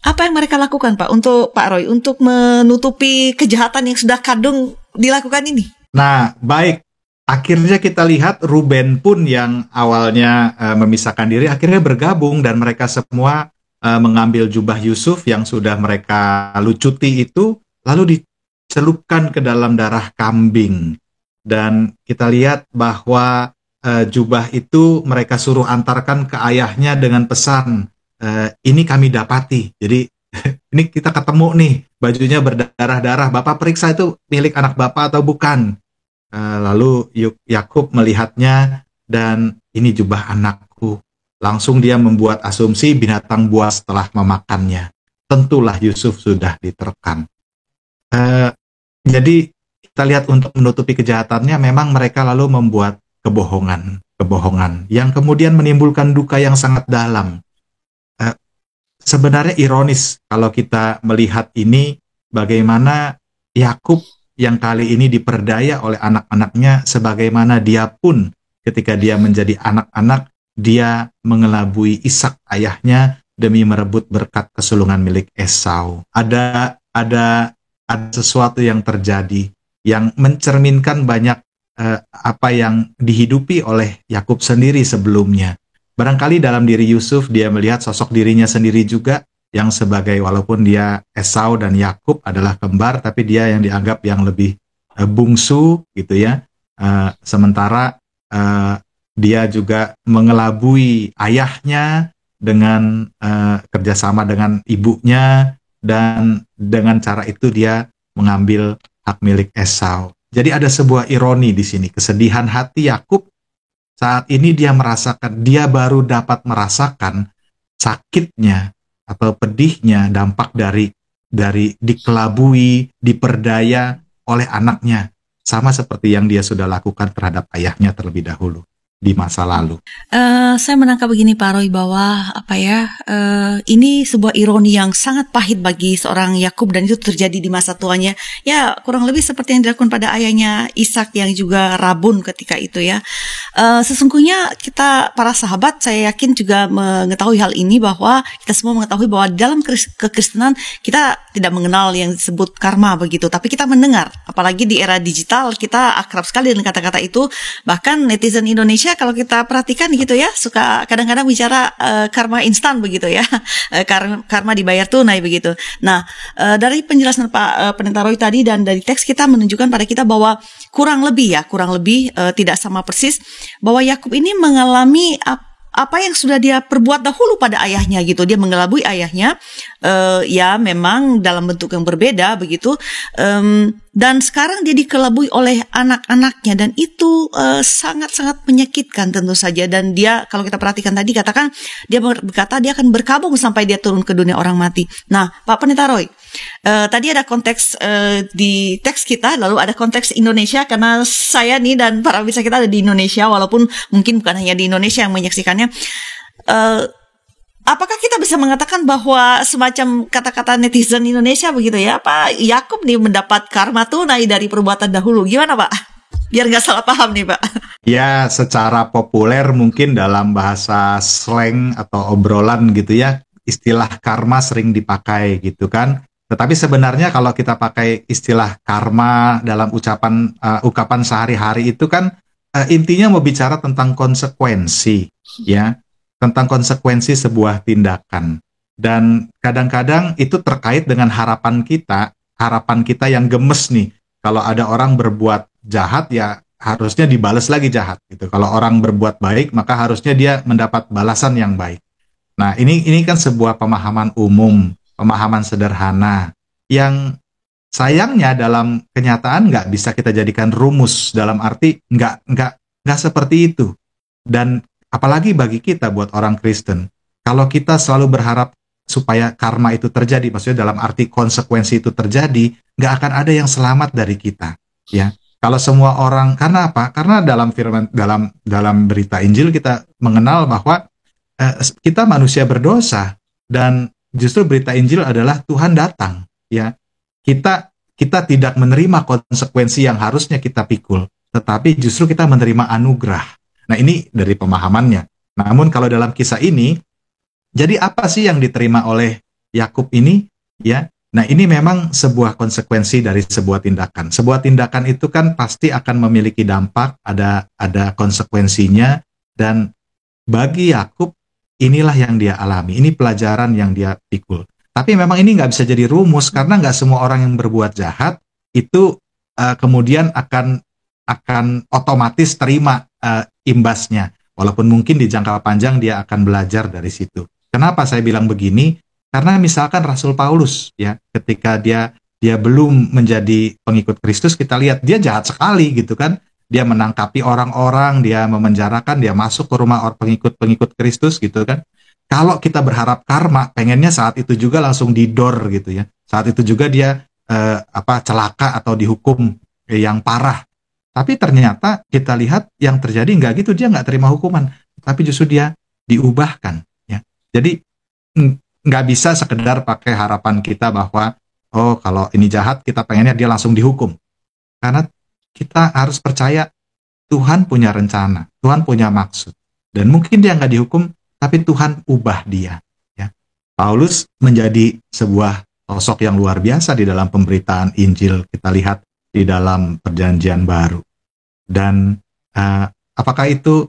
apa yang mereka lakukan Pak untuk Pak Roy untuk menutupi kejahatan yang sudah kadung dilakukan ini? Nah, baik. Akhirnya kita lihat Ruben pun yang awalnya memisahkan diri akhirnya bergabung, dan mereka semua mengambil jubah Yusuf yang sudah mereka lucuti itu, lalu dicelupkan ke dalam darah kambing. Dan kita lihat bahwa jubah itu mereka suruh antarkan ke ayahnya dengan pesan, ini kami dapati. Jadi ini kita ketemu nih, bajunya berdarah-darah, Bapak periksa itu milik anak Bapak atau bukan. Lalu Yakub melihatnya, dan ini jubah anakku. Langsung dia membuat asumsi binatang buas telah memakannya. Tentulah Yusuf sudah diterkam. Jadi kita lihat untuk menutupi kejahatannya, memang mereka lalu membuat kebohongan yang kemudian menimbulkan duka yang sangat dalam. Sebenarnya ironis kalau kita melihat ini, bagaimana Yakub yang kali ini diperdaya oleh anak-anaknya, sebagaimana dia pun ketika dia menjadi anak-anak, dia mengelabui Ishak ayahnya demi merebut berkat kesulungan milik Esau. Ada sesuatu yang terjadi yang mencerminkan banyak apa yang dihidupi oleh Yakub sendiri sebelumnya. Barangkali dalam diri Yusuf dia melihat sosok dirinya sendiri juga, yang sebagai, walaupun dia Esau dan Yakub adalah kembar, tapi dia yang dianggap yang lebih bungsu gitu ya. Sementara dia juga mengelabui ayahnya dengan kerjasama dengan ibunya, dan dengan cara itu dia mengambil hak milik Esau. Jadi ada sebuah ironi di sini, kesedihan hati Yakub saat ini dia merasakan, dia baru dapat merasakan sakitnya atau pedihnya dampak dari dikelabui, diperdaya oleh anaknya, sama seperti yang dia sudah lakukan terhadap ayahnya terlebih dahulu di masa lalu. Saya menangkap begini Pak Roy, bahwa ini sebuah ironi yang sangat pahit bagi seorang Yakub, dan itu terjadi di masa tuanya. Ya, kurang lebih seperti yang dilakukan pada ayahnya Ishak yang juga rabun ketika itu ya. Sesungguhnya kita para sahabat, saya yakin juga mengetahui hal ini, bahwa kita semua mengetahui bahwa dalam kekristenan kita tidak mengenal yang disebut karma begitu, tapi kita mendengar, apalagi di era digital kita akrab sekali dengan kata-kata itu. Bahkan netizen Indonesia kalau kita perhatikan gitu ya, suka kadang-kadang bicara karma instan begitu ya, karma dibayar tunai begitu. Nah, dari penjelasan Pak Pendeta Roy tadi dan dari teks kita menunjukkan pada kita bahwa kurang lebih tidak sama persis, bahwa Yakub ini mengalami apa yang sudah dia perbuat dahulu pada ayahnya gitu. Dia mengelabui ayahnya, ya memang dalam bentuk yang berbeda begitu, dan sekarang dia dikelabui oleh anak-anaknya, dan itu sangat-sangat menyakitkan tentu saja. Dan dia, kalau kita perhatikan tadi, katakan dia berkata dia akan berkabung sampai dia turun ke dunia orang mati. Nah, Pak Pendeta Roy, tadi ada konteks di teks kita, lalu ada konteks Indonesia, karena saya nih dan para pemirsa kita ada di Indonesia, walaupun mungkin bukan hanya di Indonesia yang menyaksikannya. Apakah kita bisa mengatakan bahwa semacam kata-kata netizen Indonesia begitu ya, Pak Yakub nih mendapat karma tunai dari perbuatan dahulu? Gimana Pak? Biar nggak salah paham nih Pak. Ya, secara populer mungkin dalam bahasa slang atau obrolan gitu ya, istilah karma sering dipakai gitu kan. Tetapi sebenarnya kalau kita pakai istilah karma dalam ungkapan sehari-hari itu kan intinya mau bicara tentang konsekuensi ya. tentang konsekuensi sebuah tindakan. Dan kadang-kadang itu terkait dengan harapan kita yang gemes nih. Kalau ada orang berbuat jahat, ya harusnya dibales lagi jahat gitu. Kalau orang berbuat baik, maka harusnya dia mendapat balasan yang baik. Nah, ini kan sebuah pemahaman umum, pemahaman sederhana yang sayangnya dalam kenyataan nggak bisa kita jadikan rumus, dalam arti nggak seperti itu. Dan apalagi bagi kita buat orang Kristen, kalau kita selalu berharap supaya karma itu terjadi, maksudnya dalam arti konsekuensi itu terjadi, nggak akan ada yang selamat dari kita, ya. Kalau semua orang, karena apa? Karena dalam firman, dalam berita Injil kita mengenal bahwa kita manusia berdosa, dan justru berita Injil adalah Tuhan datang, ya. Kita tidak menerima konsekuensi yang harusnya kita pikul, tetapi justru kita menerima anugerah. Nah, ini dari pemahamannya. Namun kalau dalam kisah ini, jadi apa sih yang diterima oleh Yakub ini? Ya, nah ini memang sebuah konsekuensi dari sebuah tindakan. Sebuah tindakan itu kan pasti akan memiliki dampak, ada konsekuensinya, dan bagi Yakub inilah yang dia alami. Ini pelajaran yang dia pikul. Tapi memang ini nggak bisa jadi rumus, karena nggak semua orang yang berbuat jahat itu kemudian akan otomatis terima imbasnya. Walaupun mungkin di jangka panjang dia akan belajar dari situ. Kenapa saya bilang begini? Karena misalkan Rasul Paulus, ya, ketika dia belum menjadi pengikut Kristus, kita lihat dia jahat sekali gitu kan. Dia menangkapi orang-orang, dia memenjarakan, dia masuk ke rumah pengikut Kristus gitu kan. Kalau kita berharap karma, pengennya saat itu juga langsung didor gitu ya. Saat itu juga dia celaka atau dihukum yang parah. Tapi ternyata kita lihat yang terjadi nggak gitu, dia nggak terima hukuman, tapi justru dia diubahkan. Ya. Jadi nggak bisa sekedar pakai harapan kita bahwa kalau ini jahat kita pengennya dia langsung dihukum. Karena kita harus percaya Tuhan punya rencana, Tuhan punya maksud, dan mungkin dia nggak dihukum, tapi Tuhan ubah dia. Ya. Paulus menjadi sebuah sosok yang luar biasa di dalam pemberitaan Injil. Kita lihat di dalam Perjanjian Baru. Dan apakah itu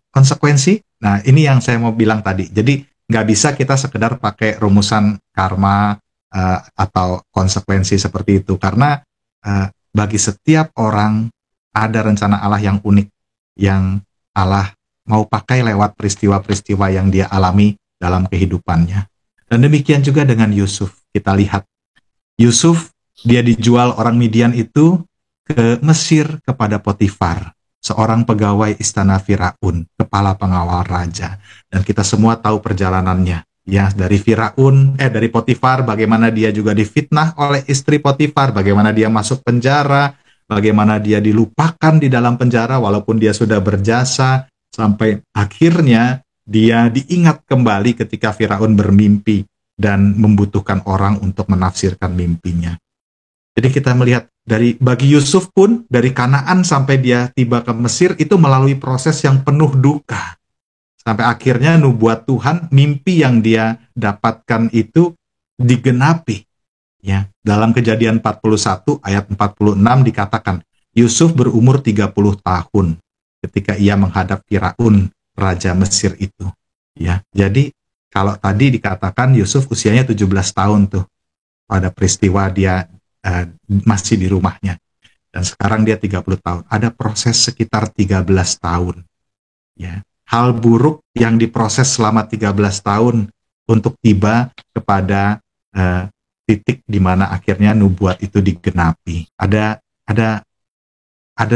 konsekuensi? Nah, ini yang saya mau bilang tadi. Jadi nggak bisa kita sekedar pakai rumusan karma atau konsekuensi seperti itu, karena bagi setiap orang ada rencana Allah yang unik, yang Allah mau pakai lewat peristiwa-peristiwa yang dia alami dalam kehidupannya. Dan demikian juga dengan Yusuf. Kita lihat Yusuf, dia dijual orang Midian itu ke Mesir kepada Potifar, seorang pegawai istana Firaun, kepala pengawal raja. Dan kita semua tahu perjalanannya, ya, dari Potifar, bagaimana dia juga difitnah oleh istri Potifar, bagaimana dia masuk penjara, bagaimana dia dilupakan di dalam penjara walaupun dia sudah berjasa, sampai akhirnya dia diingat kembali ketika Firaun bermimpi dan membutuhkan orang untuk menafsirkan mimpinya. Jadi kita melihat bagi Yusuf pun, dari Kanaan sampai dia tiba ke Mesir itu melalui proses yang penuh duka. Sampai akhirnya nubuat Tuhan, mimpi yang dia dapatkan itu digenapi. Ya, dalam Kejadian 41 ayat 46 dikatakan, Yusuf berumur 30 tahun ketika ia menghadap Firaun, raja Mesir itu. Ya, jadi kalau tadi dikatakan Yusuf usianya 17 tahun tuh pada peristiwa dia masih di rumahnya. Dan sekarang dia 30 tahun. Ada proses sekitar 13 tahun. Ya. Hal buruk yang diproses selama 13 tahun untuk tiba kepada titik di mana akhirnya nubuat itu digenapi. Ada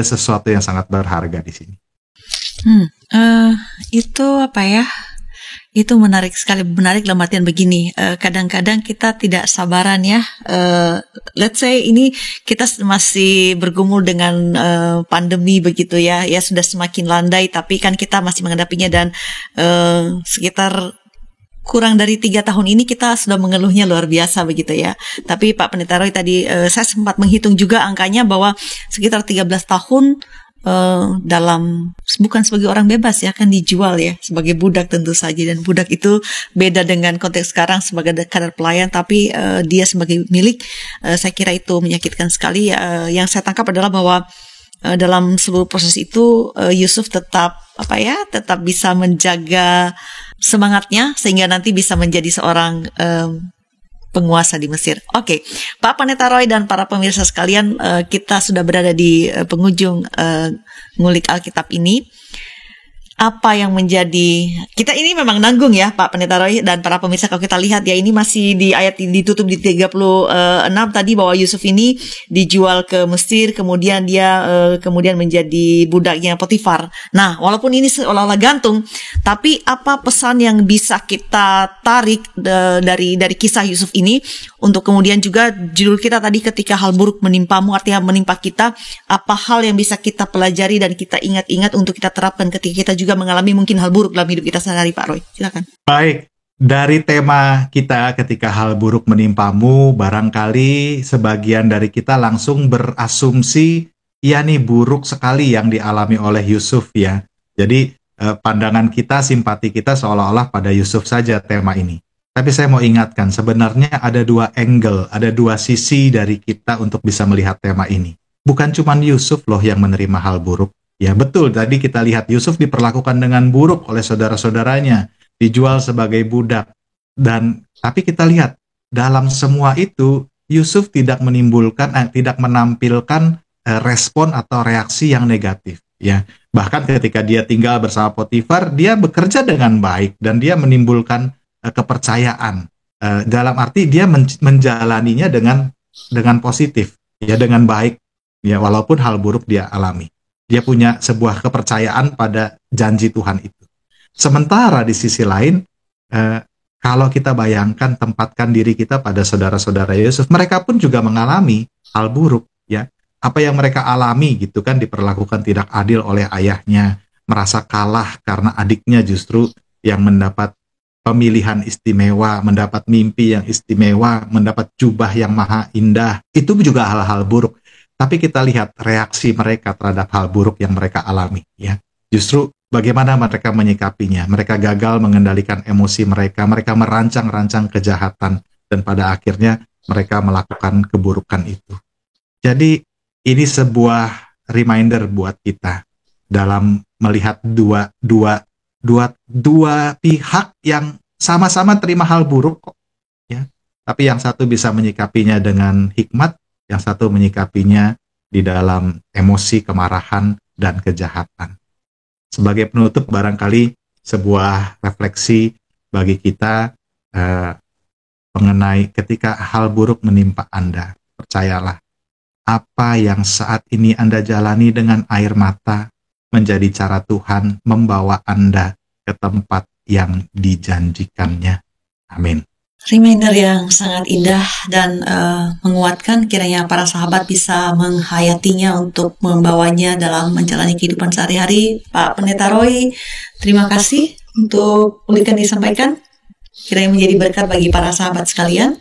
sesuatu yang sangat berharga di sini. Itu apa ya? Itu menarik sekali, menarik dalam artian begini, kadang-kadang kita tidak sabaran ya, let's say ini kita masih bergumul dengan pandemi begitu ya sudah semakin landai, tapi kan kita masih menghadapinya, dan sekitar kurang dari 3 tahun ini kita sudah mengeluhnya luar biasa begitu ya. Tapi Pak Pendeta Roy tadi saya sempat menghitung juga angkanya bahwa sekitar 13 tahun bukan sebagai orang bebas ya, kan dijual ya sebagai budak tentu saja, dan budak itu beda dengan konteks sekarang sebagai kadar pelayan, tapi dia sebagai milik. Saya kira itu menyakitkan sekali. Yang saya tangkap adalah bahwa dalam seluruh proses itu Yusuf tetap tetap bisa menjaga semangatnya sehingga nanti bisa menjadi seorang penguasa di Mesir. Oke, Pak Pendeta Roy dan para pemirsa sekalian, kita sudah berada di penghujung ngulik Alkitab ini. Apa yang menjadi, kita ini memang nanggung ya Pak Pendeta Roy dan para pemirsa, kalau kita lihat ya ini masih di ayat ditutup di 36 tadi bahwa Yusuf ini dijual ke Mesir, kemudian dia kemudian menjadi budaknya Potifar. Nah, walaupun ini seolah-olah gantung, tapi apa pesan yang bisa kita tarik dari kisah Yusuf ini untuk kemudian juga judul kita tadi ketika hal buruk menimpamu, artinya menimpa kita, apa hal yang bisa kita pelajari dan kita ingat-ingat untuk kita terapkan ketika kita juga mengalami mungkin hal buruk dalam hidup kita sehari-hari, Pak Roy. Silakan. Baik, dari tema kita ketika hal buruk menimpamu, barangkali sebagian dari kita langsung berasumsi, ya nih buruk sekali yang dialami oleh Yusuf ya. Jadi pandangan kita, simpati kita seolah-olah pada Yusuf saja tema ini. Tapi saya mau ingatkan, sebenarnya ada dua angle, ada dua sisi dari kita untuk bisa melihat tema ini. Bukan cuma Yusuf loh yang menerima hal buruk. Ya betul, tadi kita lihat Yusuf diperlakukan dengan buruk oleh saudara-saudaranya, dijual sebagai budak. Tapi kita lihat, dalam semua itu, Yusuf tidak menampilkan respon atau reaksi yang negatif. Ya, bahkan ketika dia tinggal bersama Potifar, dia bekerja dengan baik dan dia menimbulkan kepercayaan. Dalam arti dia menjalaninya dengan positif, ya dengan baik. Ya, walaupun hal buruk dia alami. Dia punya sebuah kepercayaan pada janji Tuhan itu. Sementara di sisi lain, kalau kita bayangkan, tempatkan diri kita pada saudara-saudara Yusuf, mereka pun juga mengalami hal buruk, ya. Apa yang mereka alami gitu kan, diperlakukan tidak adil oleh ayahnya, merasa kalah karena adiknya justru yang mendapat pemilihan istimewa, mendapat mimpi yang istimewa, mendapat jubah yang maha indah. Itu juga hal-hal buruk. Tapi kita lihat reaksi mereka terhadap hal buruk yang mereka alami, ya. Justru bagaimana mereka menyikapinya. Mereka gagal mengendalikan emosi mereka, mereka merancang-rancang kejahatan, dan pada akhirnya mereka melakukan keburukan itu. Jadi ini sebuah reminder buat kita dalam melihat dua pihak yang sama-sama terima hal buruk kok, ya. Tapi yang satu bisa menyikapinya dengan hikmat, yang satu menyikapinya di dalam emosi, kemarahan, dan kejahatan. Sebagai penutup, barangkali sebuah refleksi bagi kita mengenai ketika hal buruk menimpa Anda. Percayalah, apa yang saat ini Anda jalani dengan air mata menjadi cara Tuhan membawa Anda ke tempat yang dijanjikannya. Amin. Reminder yang sangat indah dan menguatkan, kiranya para sahabat bisa menghayatinya untuk membawanya dalam menjalani kehidupan sehari-hari. Pak Pendeta Roy, terima kasih untuk ulikan yang disampaikan. Kiranya menjadi berkat bagi para sahabat sekalian.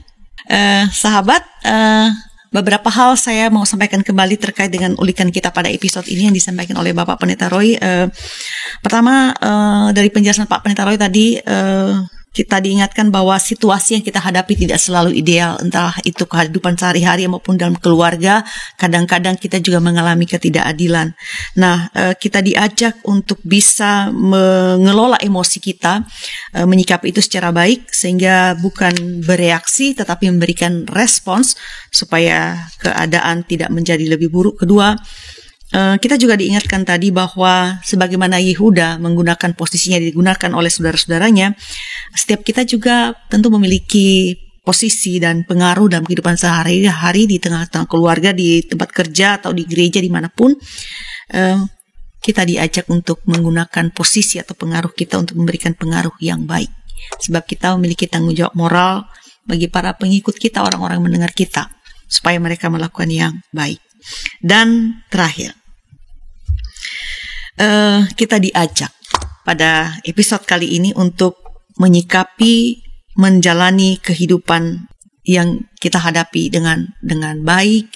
Beberapa hal saya mau sampaikan kembali terkait dengan ulikan kita pada episode ini yang disampaikan oleh Bapak Pendeta Roy. Pertama, dari penjelasan Pak Pendeta Roy tadi, kita diingatkan bahwa situasi yang kita hadapi tidak selalu ideal, entah itu kehidupan sehari-hari maupun dalam keluarga. Kadang-kadang kita juga mengalami ketidakadilan. Nah, kita diajak untuk bisa mengelola emosi kita, menyikapi itu secara baik, sehingga bukan bereaksi tetapi memberikan respons supaya keadaan tidak menjadi lebih buruk. Kedua, kita juga diingatkan tadi bahwa sebagaimana Yehuda menggunakan posisinya digunakan oleh saudara-saudaranya, setiap kita juga tentu memiliki posisi dan pengaruh dalam kehidupan sehari-hari di tengah-tengah keluarga, di tempat kerja atau di gereja dimanapun. Kita diajak untuk menggunakan posisi atau pengaruh kita untuk memberikan pengaruh yang baik. Sebab kita memiliki tanggung jawab moral bagi para pengikut kita, orang-orang mendengar kita, supaya mereka melakukan yang baik. Dan terakhir, kita diajak pada episode kali ini untuk menyikapi, menjalani kehidupan yang kita hadapi dengan baik.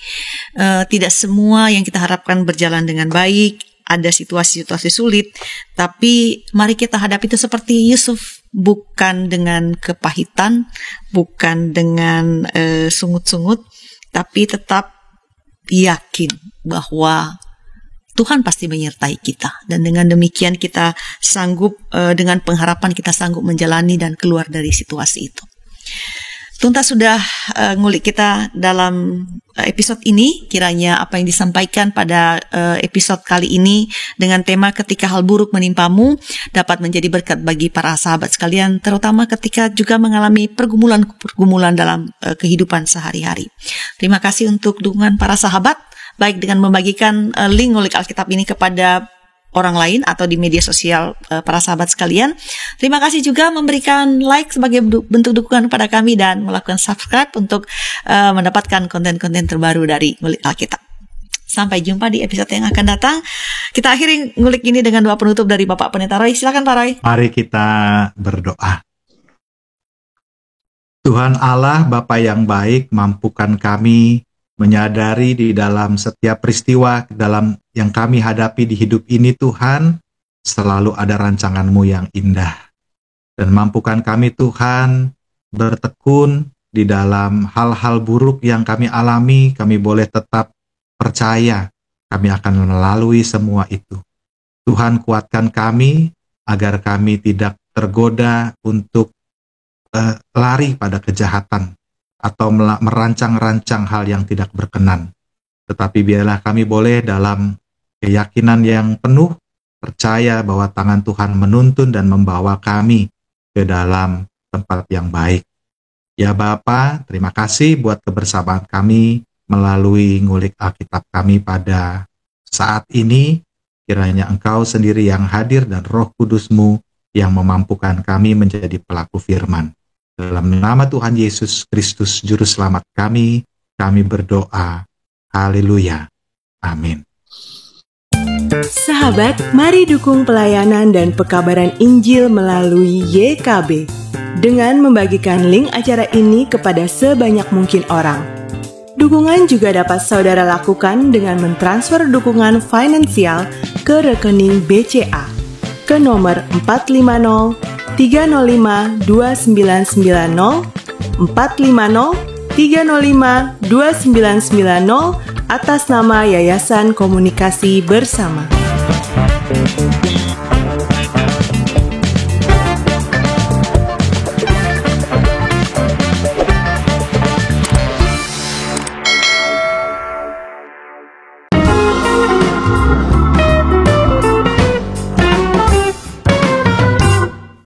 Tidak semua yang kita harapkan berjalan dengan baik. Ada situasi-situasi sulit, tapi mari kita hadapi itu seperti Yusuf, bukan dengan kepahitan, bukan dengan sungut-sungut, tapi tetap yakin bahwa Tuhan pasti menyertai kita. Dan dengan demikian kita sanggup, dengan pengharapan kita sanggup menjalani dan keluar dari situasi itu. Tuntas sudah ngulik kita dalam episode ini. Kiranya apa yang disampaikan pada episode kali ini dengan tema ketika hal buruk menimpamu dapat menjadi berkat bagi para sahabat sekalian, terutama ketika juga mengalami pergumulan-pergumulan dalam kehidupan sehari-hari. Terima kasih untuk dukungan para sahabat, baik dengan membagikan link ngulik Alkitab ini kepada orang lain atau di media sosial para sahabat sekalian. Terima kasih juga memberikan like sebagai bentuk dukungan kepada kami dan melakukan subscribe untuk mendapatkan konten-konten terbaru dari Ngulik Alkitab. Sampai jumpa di episode yang akan datang. Kita akhiri ngulik ini dengan doa penutup dari Bapak Pendeta Roy. Silakan Pak Roy. Mari kita berdoa. Tuhan Allah, Bapa yang baik, mampukan kami menyadari di dalam setiap peristiwa dalam yang kami hadapi di hidup ini, Tuhan, selalu ada rancangan-Mu yang indah. Dan mampukan kami, Tuhan, bertekun di dalam hal-hal buruk yang kami alami, kami boleh tetap percaya kami akan melalui semua itu. Tuhan, kuatkan kami agar kami tidak tergoda untuk lari pada kejahatan atau merancang-rancang hal yang tidak berkenan. Tetapi biarlah kami boleh dalam keyakinan yang penuh percaya bahwa tangan Tuhan menuntun dan membawa kami ke dalam tempat yang baik. Ya Bapa, terima kasih buat kebersamaan kami melalui ngulik Alkitab kami pada saat ini. Kiranya Engkau sendiri yang hadir dan Roh Kudus-Mu yang memampukan kami menjadi pelaku firman. Dalam nama Tuhan Yesus Kristus Juru Selamat kami berdoa. Haleluya. Amin. Sahabat, mari dukung pelayanan dan pekabaran Injil melalui YKB dengan membagikan link acara ini kepada sebanyak mungkin orang. Dukungan juga dapat saudara lakukan dengan mentransfer dukungan finansial ke rekening BCA ke nomor 450-305-2990 450-305-2990 atas nama Yayasan Komunikasi Bersama.